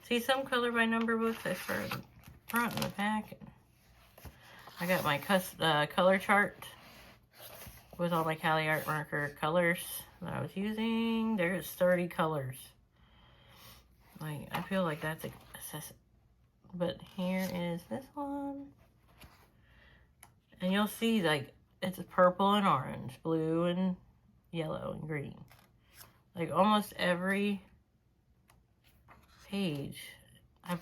See, some color by number books I started front and the back. I got my color chart with all my Cali Art marker colors that I was using. There's 30 colors. Like, I feel like that's excessive. But here is this one. And you'll see, like, it's purple and orange, blue and yellow and green. Like, almost every page. I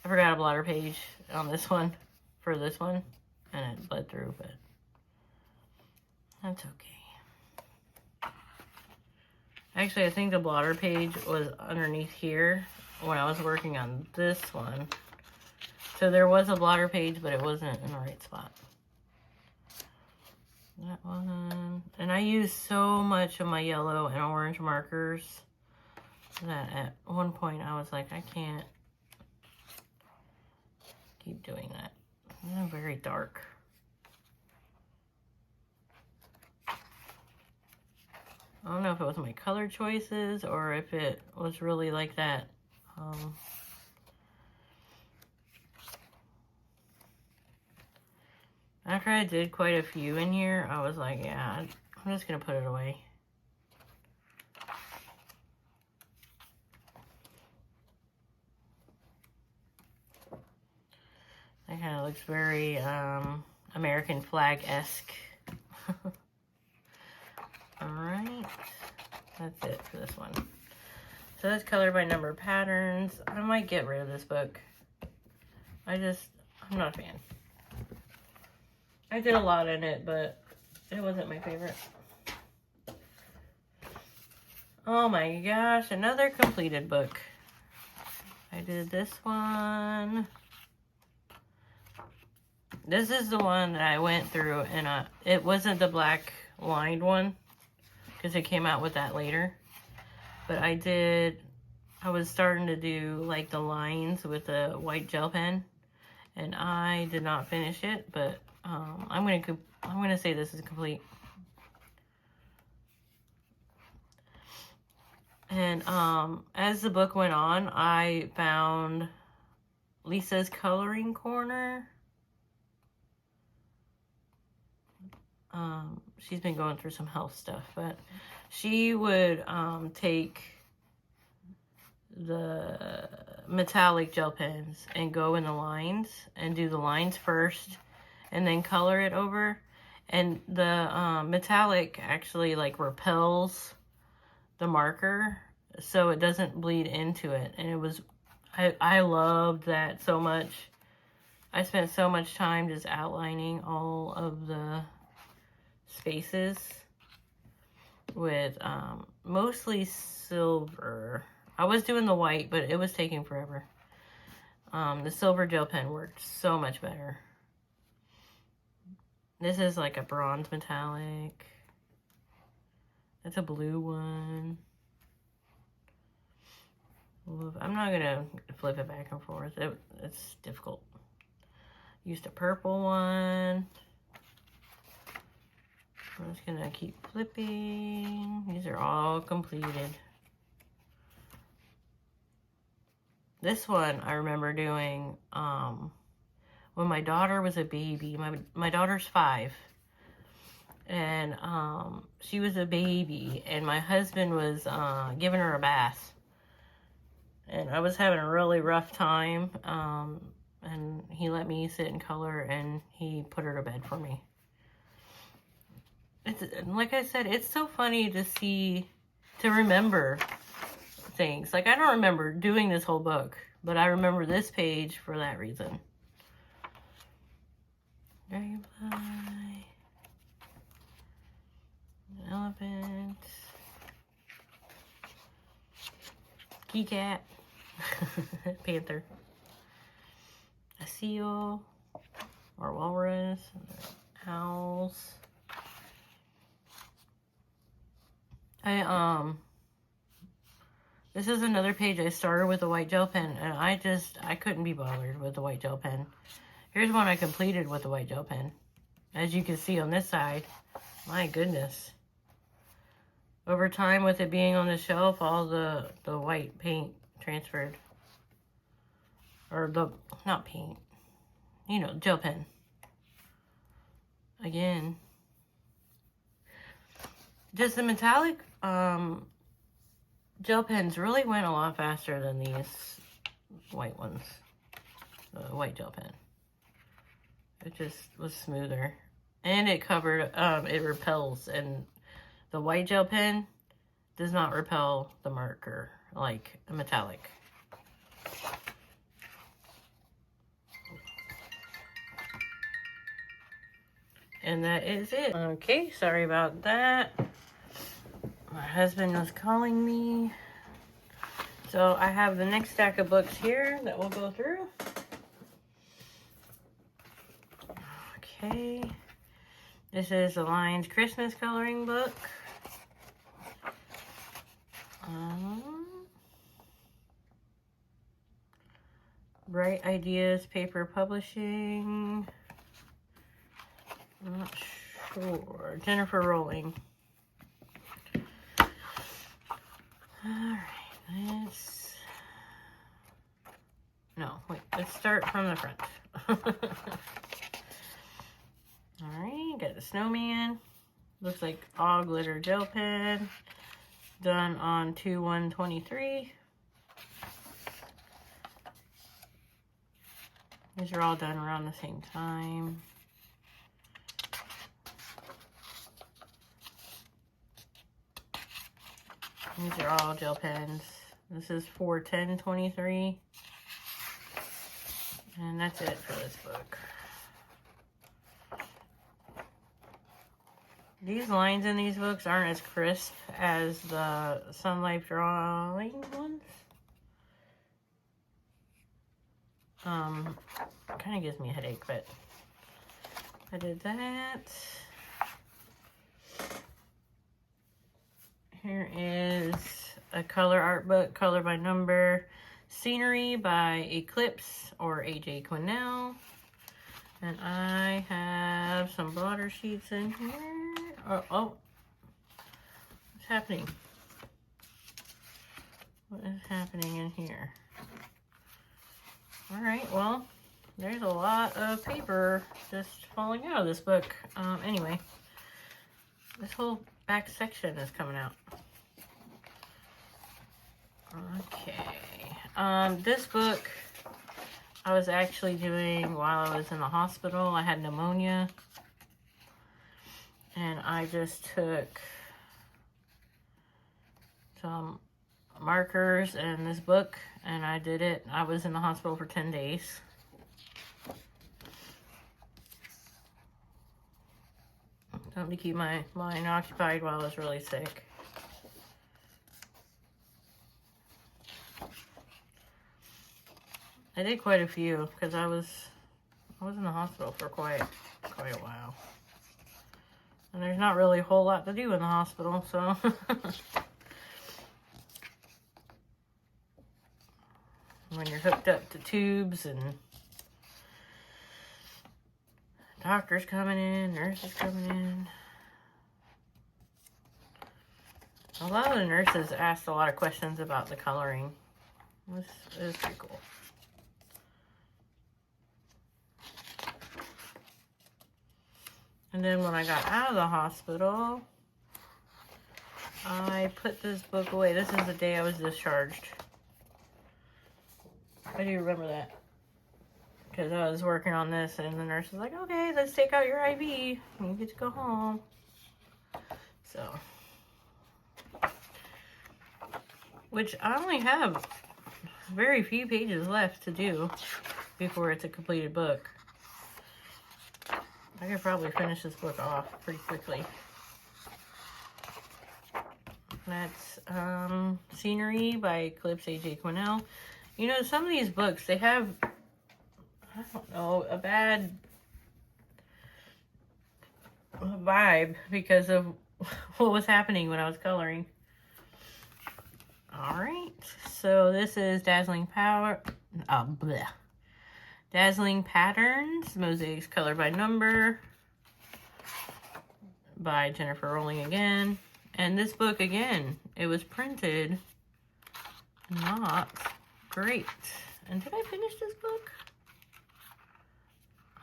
forgot a blotter page on this one, for this one, and it bled through, but that's okay. Actually, I think the blotter page was underneath here when I was working on this one. So there was a blotter page, but it wasn't in the right spot. That one. And I used so much of my yellow and orange markers that at one point I was like, I can't keep doing that. They're very dark. I don't know if it was my color choices or if it was really like that. After I did quite a few in here, I was like, yeah, I'm just going to put it away. That kind of looks very American flag-esque. Alright, that's it for this one. So that's color by number patterns. I might get rid of this book. I'm not a fan. I did a lot in it, but it wasn't my favorite. Oh my gosh, another completed book. I did this one. This is the one that I went through, and it wasn't the black lined one, because it came out with that later. But I was starting to do like the lines with the white gel pen, and I did not finish it, but I'm gonna say this is complete. And as the book went on, I found Lisa's Coloring Corner. She's been going through some health stuff, but she would take the metallic gel pens and go in the lines and do the lines first and then color it over. And the metallic actually like repels the marker so it doesn't bleed into it. And it was, I loved that so much. I spent so much time just outlining all of the spaces with mostly silver. I was doing the white, but it was taking forever. The silver gel pen worked so much better. This is like a bronze metallic. That's a blue one. I'm not gonna flip it back and forth. It's difficult. Used a purple one. I'm just gonna keep flipping. These are all completed. This one I remember doing when my daughter was a baby. My daughter's 5. And she was a baby, and my husband was giving her a bath. And I was having a really rough time, and he let me sit and color, and he put her to bed for me. it's like I said, it's so funny to see, to remember things. Like, I don't remember doing this whole book, but I remember this page for that reason. Dragonfly, an elephant, key cat, panther, a seal, or walrus, owls. This is another page I started with a white gel pen, and I couldn't be bothered with the white gel pen. Here's one I completed with the white gel pen. As you can see on this side, my goodness. Over time, with it being on the shelf, all the white paint transferred. Or not paint, you know, gel pen. Again. Just the metallic gel pens really went a lot faster than these white ones. The white gel pen. It just was smoother. And it covered, it repels. And the white gel pen does not repel the marker like a metallic. And that is it. Okay, sorry about that. My husband was calling me. So I have the next stack of books here that we'll go through. Okay. This is the Lion's Christmas coloring book. Bright Ideas Paper Publishing. I'm not sure. Jennifer Rowling. Alright, let's start from the front. Alright, got the snowman. Looks like all glitter gel pen. Done on 2/1/23. These are all done around the same time. These are all gel pens. This is 4/10/23. And that's it for this book. These lines in these books aren't as crisp as the Sun Life drawing ones. Kind of gives me a headache, but I did that. Here is a color art book, color by number, Scenery by Eclipse or AJ Quinnell. And I have some blotter sheets in here. Oh, what's happening? What is happening in here? Alright, well, there's a lot of paper just falling out of this book. Anyway, this whole back section is coming out. Okay. This book I was actually doing while I was in the hospital. I had pneumonia. And I just took some markers and this book and I did it. I was in the hospital for 10 days. Something to keep my mind occupied while I was really sick. I did quite a few because I was in the hospital for quite a while. And there's not really a whole lot to do in the hospital, so. When you're hooked up to tubes and doctors coming in, nurses coming in. A lot of the nurses asked a lot of questions about the coloring. It was pretty cool. And then when I got out of the hospital, I put this book away. This is the day I was discharged. I do remember that. Because I was working on this and the nurse was like, okay, let's take out your IV. You get to go home. So, which I only have very few pages left to do before it's a completed book. I could probably finish this book off pretty quickly. That's Scenery by Eclipse A.J. Quinnell. You know, some of these books, they have, I don't know, a bad vibe because of what was happening when I was coloring. Alright, so this is Dazzling Patterns, Mosaics Colored by Number by Jennifer Rowling again. And this book, again, it was printed not great. And did I finish this book?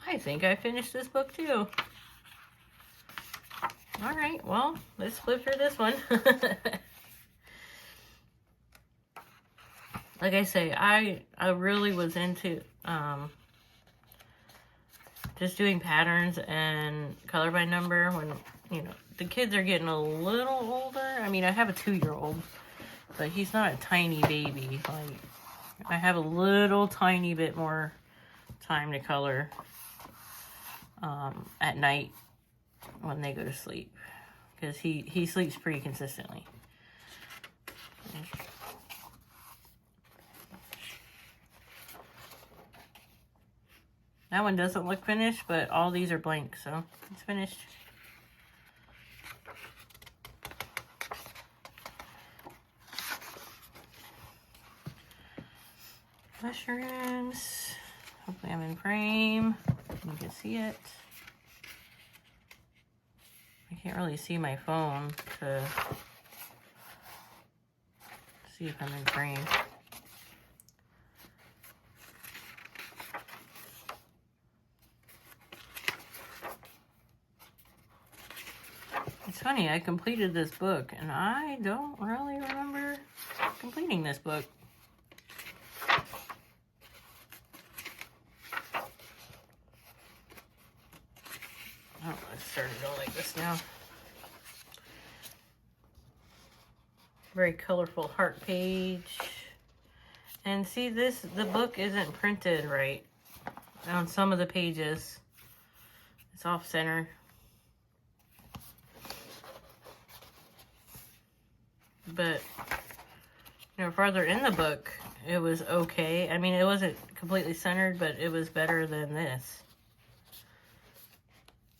I think I finished this book too. Alright, well, let's flip through this one. Like I say, I really was into just doing patterns and color by number when, you know, the kids are getting a little older. I mean, I have a 2-year-old, but he's not a tiny baby. Like, I have a little tiny bit more time to color at night when they go to sleep, because he sleeps pretty consistently. That one doesn't look finished, but all these are blank, so it's finished. Mushrooms. Hopefully I'm in frame. You can see it. I can't really see my phone to see if I'm in frame. It's funny, I completed this book, and I don't really remember completing this book. Oh, let's start it all like this now. Very colorful heart page. And see, the book isn't printed right on some of the pages. It's off center. But, you know, farther in the book, it was okay. I mean, it wasn't completely centered, but it was better than this.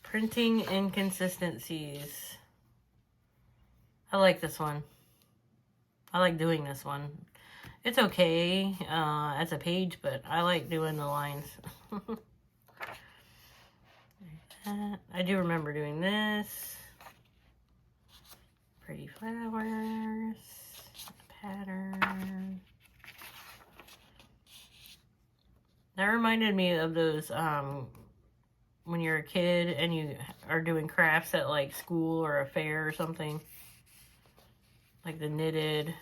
Printing inconsistencies. I like this one. I like doing this one. It's okay as a page, but I like doing the lines. I do remember doing this. Pretty flowers, pattern. That reminded me of those, when you're a kid and you are doing crafts at like school or a fair or something. Like the knitted,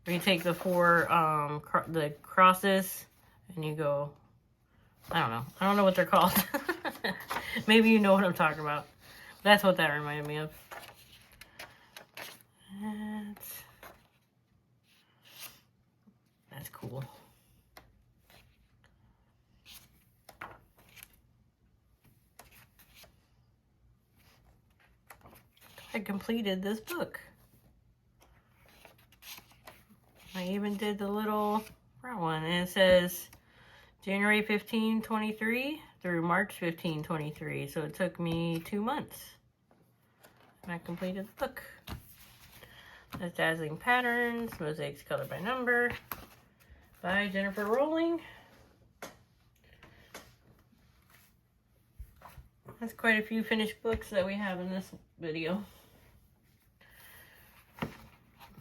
where you take the 4, the crosses and you go, I don't know what they're called. Maybe you know what I'm talking about. That's what that reminded me of. That's cool. I completed this book. I even did the little front one, and it says January 15, 23 through March 15, 23. So it took me 2 months. And I completed the book. That's Dazzling Patterns, Mosaics Colored by Number by Jennifer Rowling. That's quite a few finished books that we have in this video.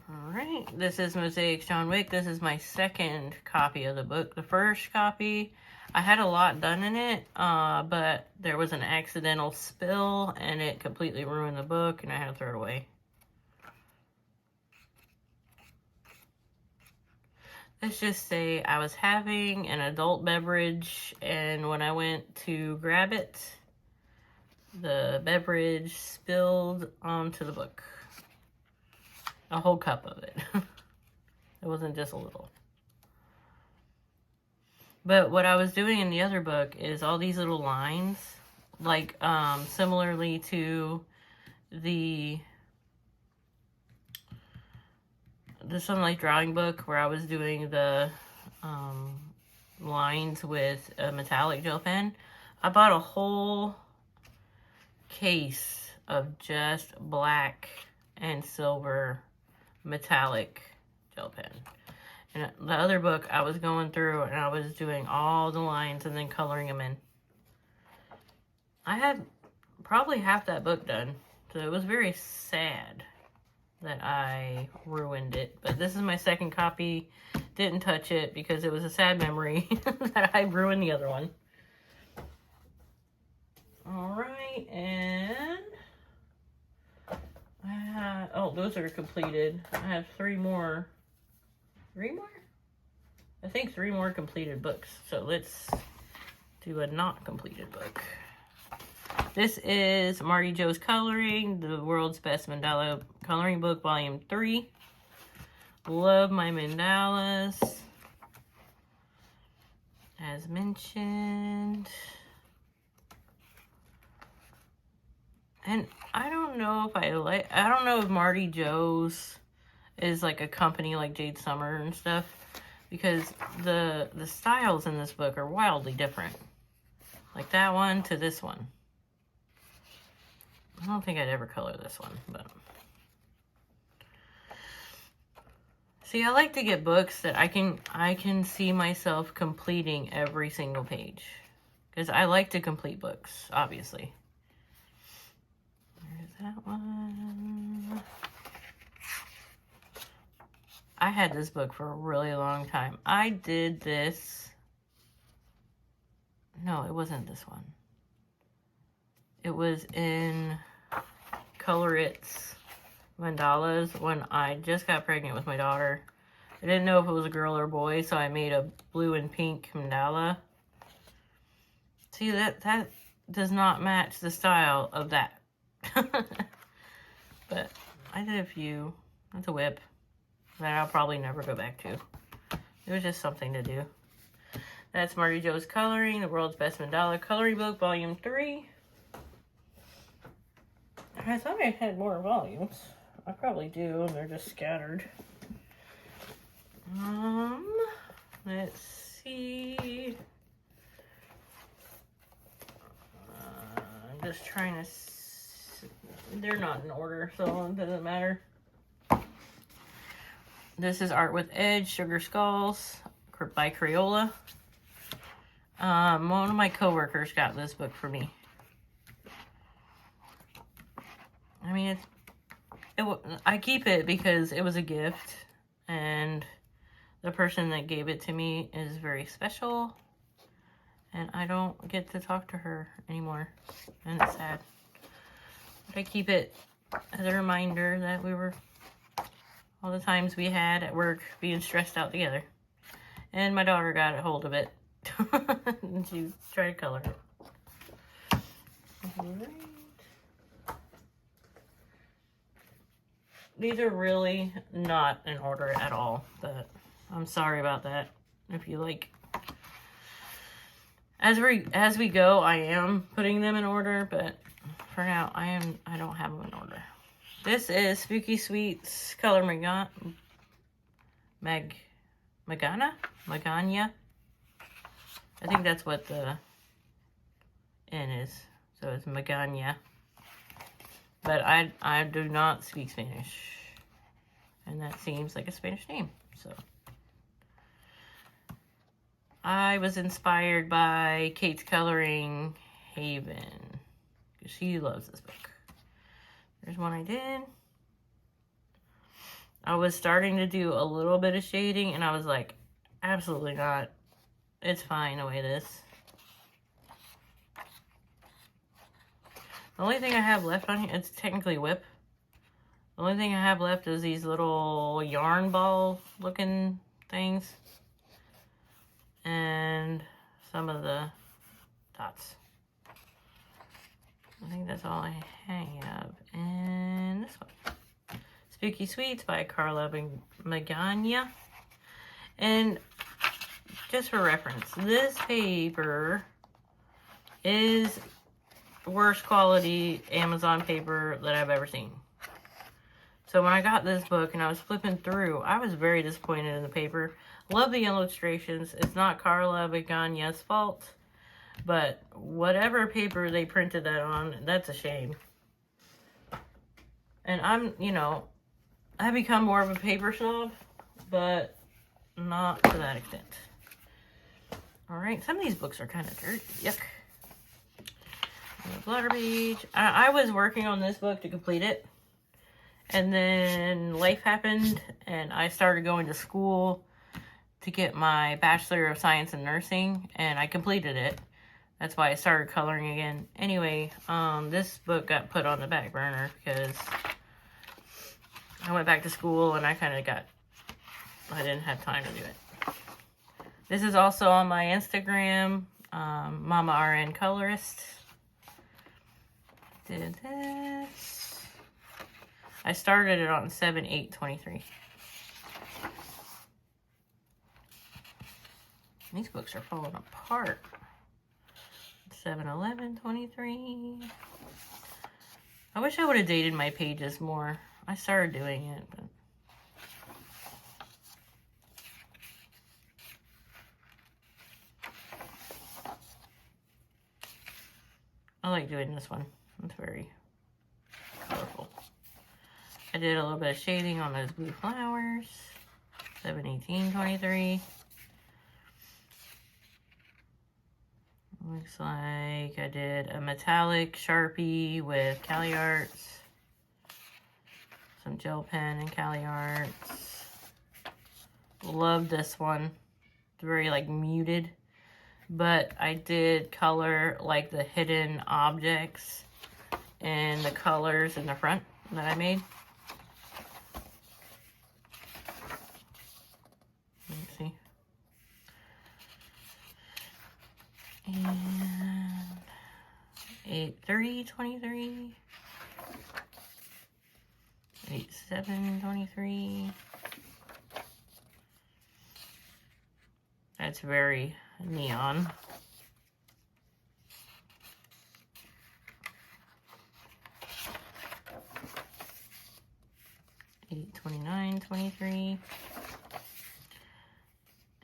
Alright, this is Mosaics John Wick. This is my second copy of the book. The first copy, I had a lot done in it, but there was an accidental spill and it completely ruined the book and I had to throw it away. Let's just say I was having an adult beverage, and when I went to grab it, the beverage spilled onto the book. A whole cup of it. It wasn't just a little. But what I was doing in the other book is all these little lines, like similarly to the Sunlight drawing book where I was doing the lines with a metallic gel pen. I bought a whole case of just black and silver metallic gel pen. And the other book I was going through and I was doing all the lines and then coloring them in. I had probably half that book done, so it was very sad that I ruined it. But this is my second copy. Didn't touch it because it was a sad memory that I ruined the other one. Alright, and I have, oh, those are completed. I have 3 more. 3 more? I think 3 more completed books. So let's do a not completed book. This is Marty Joe's Coloring, the World's Best Mandala Coloring Book, Volume 3. Love my mandalas. As mentioned. And I don't know if I don't know if Marty Joe's is like a company like Jade Summer and stuff, because the styles in this book are wildly different. Like that one to this one. I don't think I'd ever color this one, but see, I like to get books that I can see myself completing every single page, because I like to complete books, obviously. There's that one. I had this book for a really long time. I did this. No, it wasn't this one. It was in Color It's mandalas when I just got pregnant with my daughter. I didn't know if it was a girl or a boy, so I made a blue and pink mandala. See, that does not match the style of that. But I did a few. That's a whip that I'll probably never go back to. It was just something to do. That's Marty Joe's Coloring, the World's Best Mandala Coloring Book, Volume 3. I thought I had more volumes. I probably do, and they're just scattered. Let's see. I'm just trying to... They're not in order, so it doesn't matter. This is Art with Edge, Sugar Skulls by Crayola. One of my coworkers got this book for me. I mean, I keep it because it was a gift, and the person that gave it to me is very special, and I don't get to talk to her anymore, and it's sad. But I keep it as a reminder that we were, all the times we had at work, being stressed out together. And my daughter got a hold of it, and she tried to color it. Alright. These are really not in order at all, but I'm sorry about that. If you like, as we go, I am putting them in order, but for now, I don't have them in order. This is Spooky Sweets Color Magana. I think that's what the N is. So it's Magana. But I do not speak Spanish. And that seems like a Spanish name. So I was inspired by Kate's Coloring Haven. Because she loves this book. There's one I did. I was starting to do a little bit of shading, and I was like, absolutely not. It's fine the way it is. The only thing I have left on here, it's technically whip. The only thing I have left is these little yarn ball looking things. And some of the dots. I think that's all I have. And this one. Spooky Sweets by Carla Magana. And just for reference, this paper is the worst quality Amazon paper that I've ever seen. So when I got this book and I was flipping through, I was very disappointed in the paper. Love the illustrations. It's not Carla Magana's fault. But whatever paper they printed that on, that's a shame. And I'm, you know, I've become more of a paper snob, but not to that extent. Alright, some of these books are kind of dirty. Yuck. Bladder Beach. I was working on this book to complete it. And then life happened, and I started going to school to get my Bachelor of Science in Nursing, and I completed it. That's why I started coloring again. Anyway, this book got put on the back burner because I went back to school and I didn't have time to do it. This is also on my Instagram, Momma.RN.Colorist. Did this. I started it on 7/8/23. These books are falling apart. 7/11/23. I wish I would have dated my pages more. I started doing it, but I like doing this one. It's very colorful. I did a little bit of shading on those blue flowers. 7/18/23. Looks like I did a metallic Sharpie with Cali Arts. Some gel pen and Cali Arts. Love this one. It's very like muted. But I did color like the hidden objects and the colors in the front that I made. Let's see. And 8/3/23. 8/7/23. That's very neon. 8/29/23.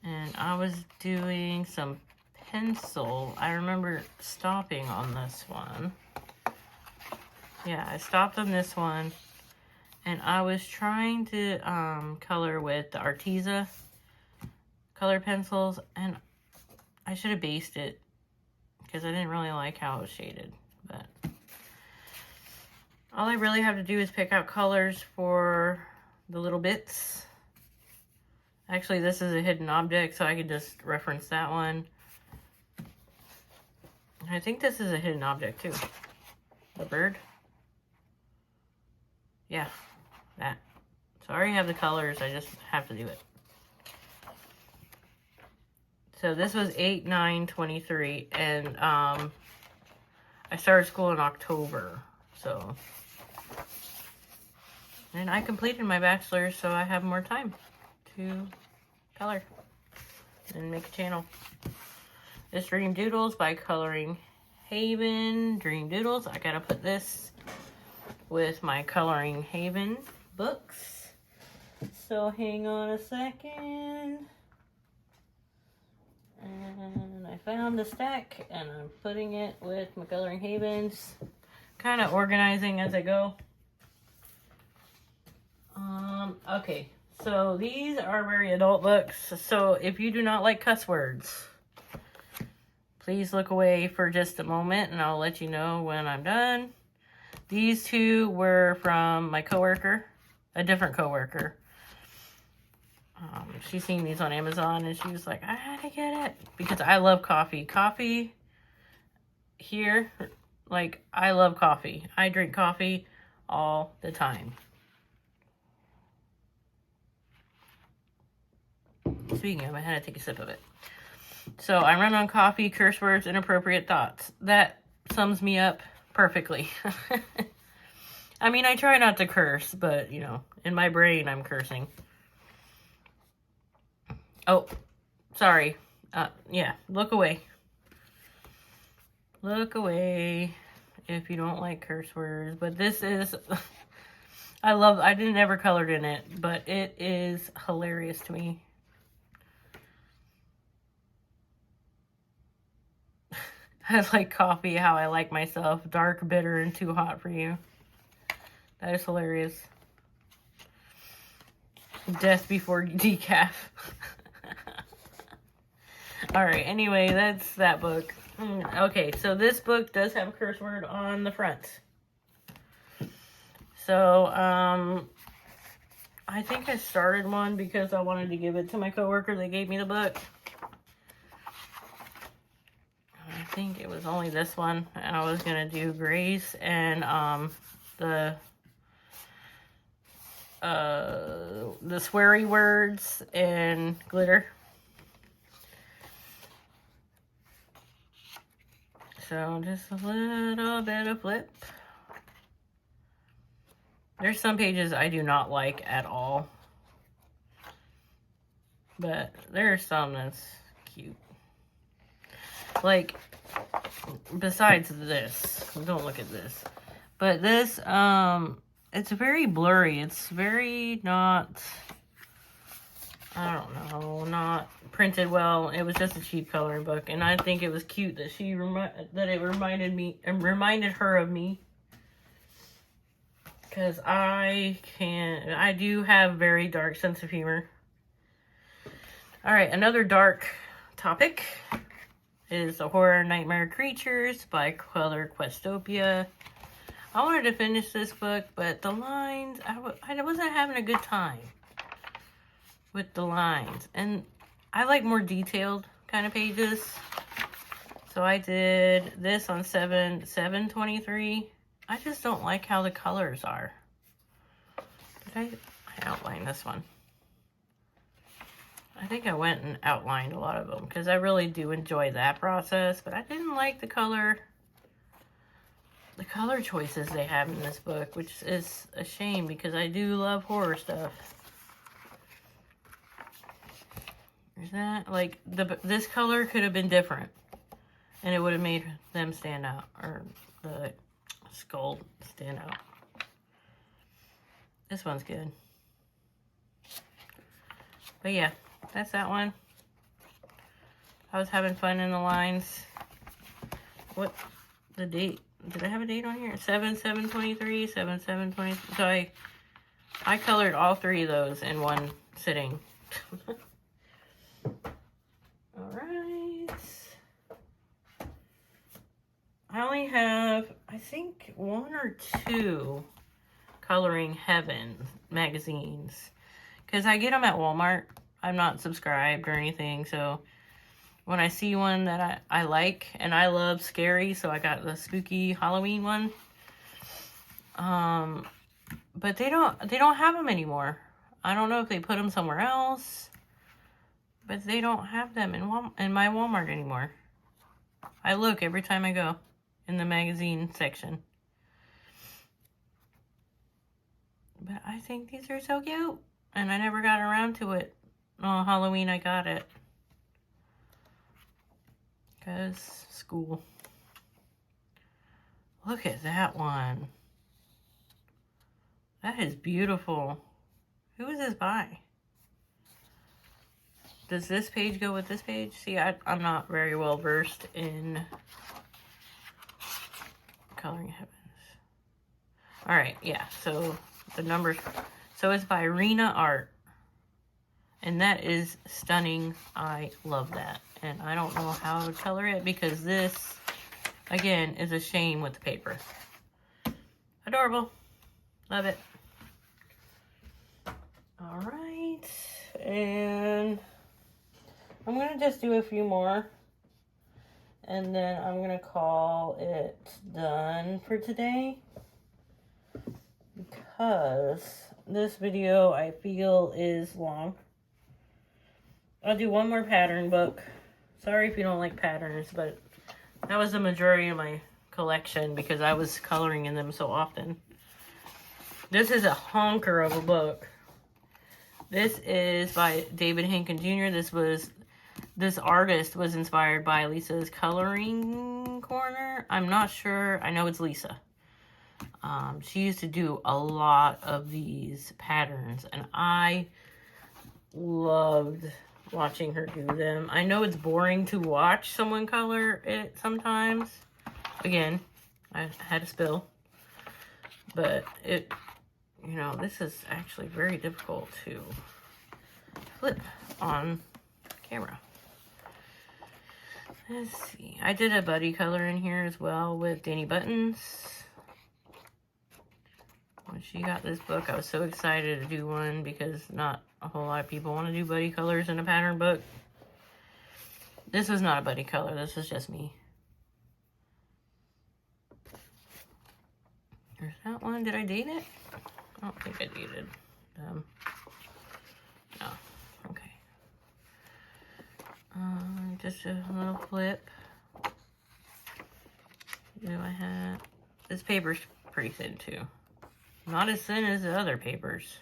And I was doing some pencil. I remember stopping on this one. Yeah, I stopped on this one. And I was trying to color with the Arteza color pencils. And I should have based it because I didn't really like how it was shaded. But all I really have to do is pick out colors for the little bits. Actually, this is a hidden object, so I could just reference that one. I think this is a hidden object too. The bird. Yeah, that. So I already have the colors, I just have to do it. So this was 8/9/23, and I started school in October, so. And I completed my bachelor's, so I have more time to color and make a channel. This Dream Doodles by Coloring Haven. Dream Doodles. I gotta put this with my Coloring Haven books. So hang on a second. And I found the stack and I'm putting it with my Coloring Havens. Kind of organizing as I go. Okay. So these are very adult books. So if you do not like cuss words, please look away for just a moment and I'll let you know when I'm done. These two were from my coworker, a different coworker. She's seen these on Amazon and she was like, I had to get it because I love coffee. Coffee here, like I love coffee. I drink coffee all the time. Speaking of, I had to take a sip of it. So I run on coffee, curse words, inappropriate thoughts. That sums me up perfectly. I mean, I try not to curse, but, you know, in my brain, I'm cursing. Oh, sorry. Yeah, look away. Look away if you don't like curse words. But this is, I didn't ever colored in it, but it is hilarious to me. I like coffee how I like myself. Dark, bitter, and too hot for you. That is hilarious. Death before decaf. Alright, anyway, that's that book. Okay, so this book does have a curse word on the front. So, I think I started one because I wanted to give it to my coworker that gave me the book. I think it was only this one. And I was going to do Grace and the sweary words and glitter. So just a little bit of flip. There's some pages I do not like at all. But there's some that's cute. Like, besides this. Don't look at this. But this, it's very blurry. It's very not, I don't know, not printed well. It was just a cheap coloring book. And I think it was cute that it reminded her of me. Because I do have very dark sense of humor. Alright, another dark topic is The Horror Nightmare Creatures by Color Questopia. I wanted to finish this book, but the lines, I wasn't having a good time with the lines. And I like more detailed kind of pages. So I did this on 7/23. I just don't like how the colors are. Did I outlined this one? I think I went and outlined a lot of them because I really do enjoy that process, but I didn't like the color choices they have in this book, which is a shame because I do love horror stuff. There's that, like, this color could have been different and it would have made them stand out, or the skull stand out. This one's good. But yeah, that's that one. I was having fun in the lines. What the date? Did I have a date on here? 7/7/23, 7/7/23. So I colored all three of those in one sitting. Alright. I only have, I think, 1 or 2 Coloring Heaven magazines. Because I get them at Walmart. I'm not subscribed or anything, so when I see one that I like, and I love scary, so I got the spooky Halloween one. But they don't have them anymore. I don't know if they put them somewhere else, but they don't have them in my Walmart anymore. I look every time I go in the magazine section. But I think these are so cute, and I never got around to it. Oh, Halloween I got it. Because school. Look at that one. That is beautiful. Who is this by? Does this page go with this page? See, I'm not very well versed in Coloring Heavens. Alright, yeah, so the numbers. So it's by Rena Art. And that is stunning. I love that. And I don't know how to color it because this, again, is a shame with the paper. Adorable. Love it. Alright. And I'm going to just do a few more. And then I'm going to call it done for today. Because this video, I feel, is long. I'll do one more pattern book. Sorry if you don't like patterns, but that was the majority of my collection because I was coloring in them so often. This is a honker of a book. This is by David Hinken Jr. This artist was inspired by Lisa's Coloring Corner. I'm not sure. I know it's Lisa. She used to do a lot of these patterns, and I loved watching her do them. I know it's boring to watch someone color it sometimes. Again, I had a spill. But it, you know, this is actually very difficult to flip on camera. Let's see. I did a buddy color in here as well with Danny Buttons. When she got this book, I was so excited to do one because not a whole lot of people want to do buddy colors in a pattern book. This is not a buddy color. This is just me. There's that one. Did I date it? I don't think I dated them. No. Okay. Just a little flip. Do I have... This paper's pretty thin too. Not as thin as the other papers.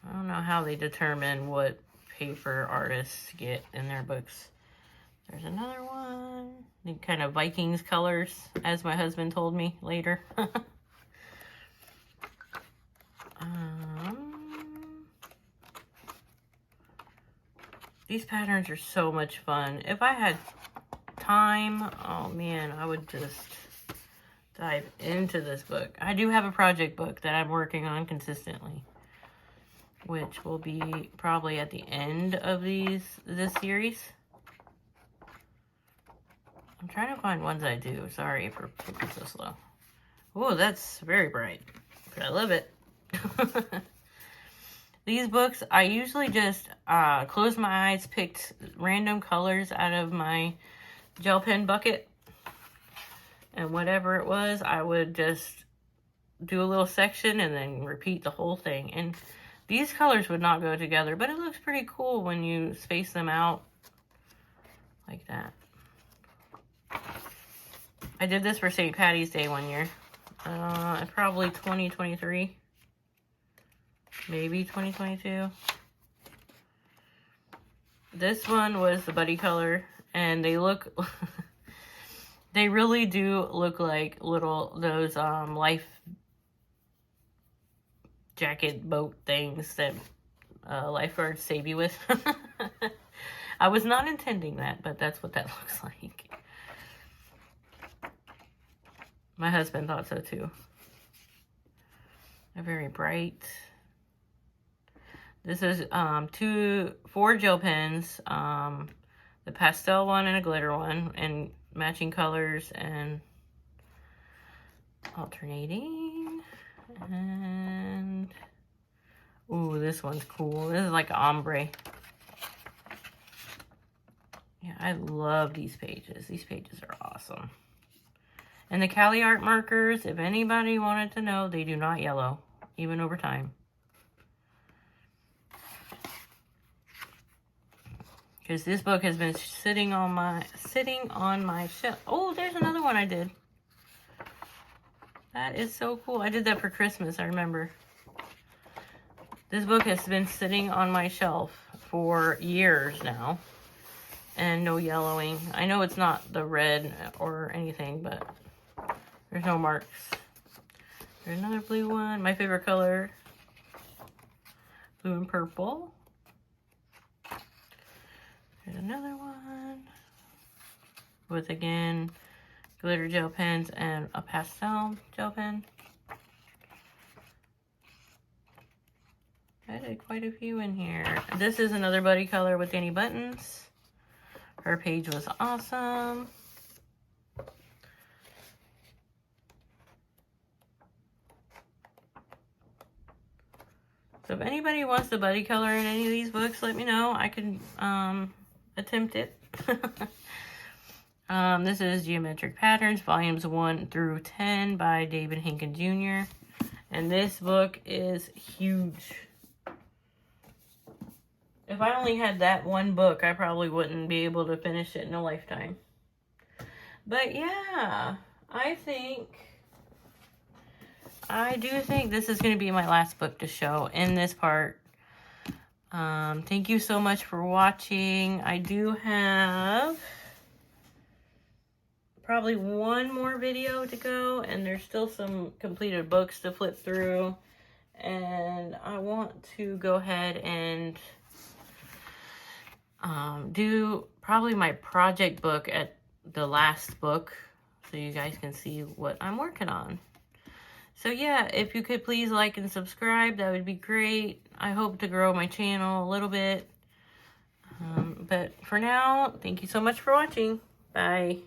I don't know how they determine what paper artists get in their books. There's another one. The kind of Vikings colors, as my husband told me later. These patterns are so much fun. If I had time, oh man, I would just dive into this book. I do have a project book that I'm working on consistently, which will be probably at the end of this series. I'm trying to find ones I do. Sorry for moving so slow. Oh, that's very bright. But I love it. These books, I usually just closed my eyes, picked random colors out of my gel pen bucket. And whatever it was, I would just do a little section and then repeat the whole thing. And these colors would not go together, but it looks pretty cool when you space them out like that. I did this for St. Patty's Day one year. Probably 2023. Maybe 2022. This one was the buddy color, and they look... They really do look like those life jacket boat things that lifeguards save you with. I was not intending that, but that's what that looks like. My husband thought so too. They're very bright. This is 4 gel pens, the pastel one and a glitter one, and matching colors and alternating. And ooh, this one's cool. This is like an ombre. Yeah, I love these pages. These pages are awesome. And the Cali Art markers, if anybody wanted to know, they do not yellow, even over time. Because this book has been sitting on my shelf. Oh, there's another one I did. That is so cool. I did that for Christmas, I remember. This book has been sitting on my shelf for years now. And no yellowing. I know it's not the red or anything, but there's no marks. There's another blue one. My favorite color. Blue and purple. There's another one. With, again, glitter gel pens and a pastel gel pen. I did quite a few in here. This is another buddy color with Danny Buttons. Her page was awesome. So if anybody wants to buddy color in any of these books, let me know. I could attempt it. This is Geometric Patterns, volumes 1 through 10 by David Hinken Jr. And this book is huge. If I only had that one book, I probably wouldn't be able to finish it in a lifetime. But yeah, I do think this is going to be my last book to show in this part. Thank you so much for watching. I do have probably one more video to go, and there's still some completed books to flip through. And I want to go ahead and do probably my project book at the last book, so you guys can see what I'm working on. So yeah, if you could please like and subscribe, that would be great. I hope to grow my channel a little bit. But for now, thank you so much for watching. Bye.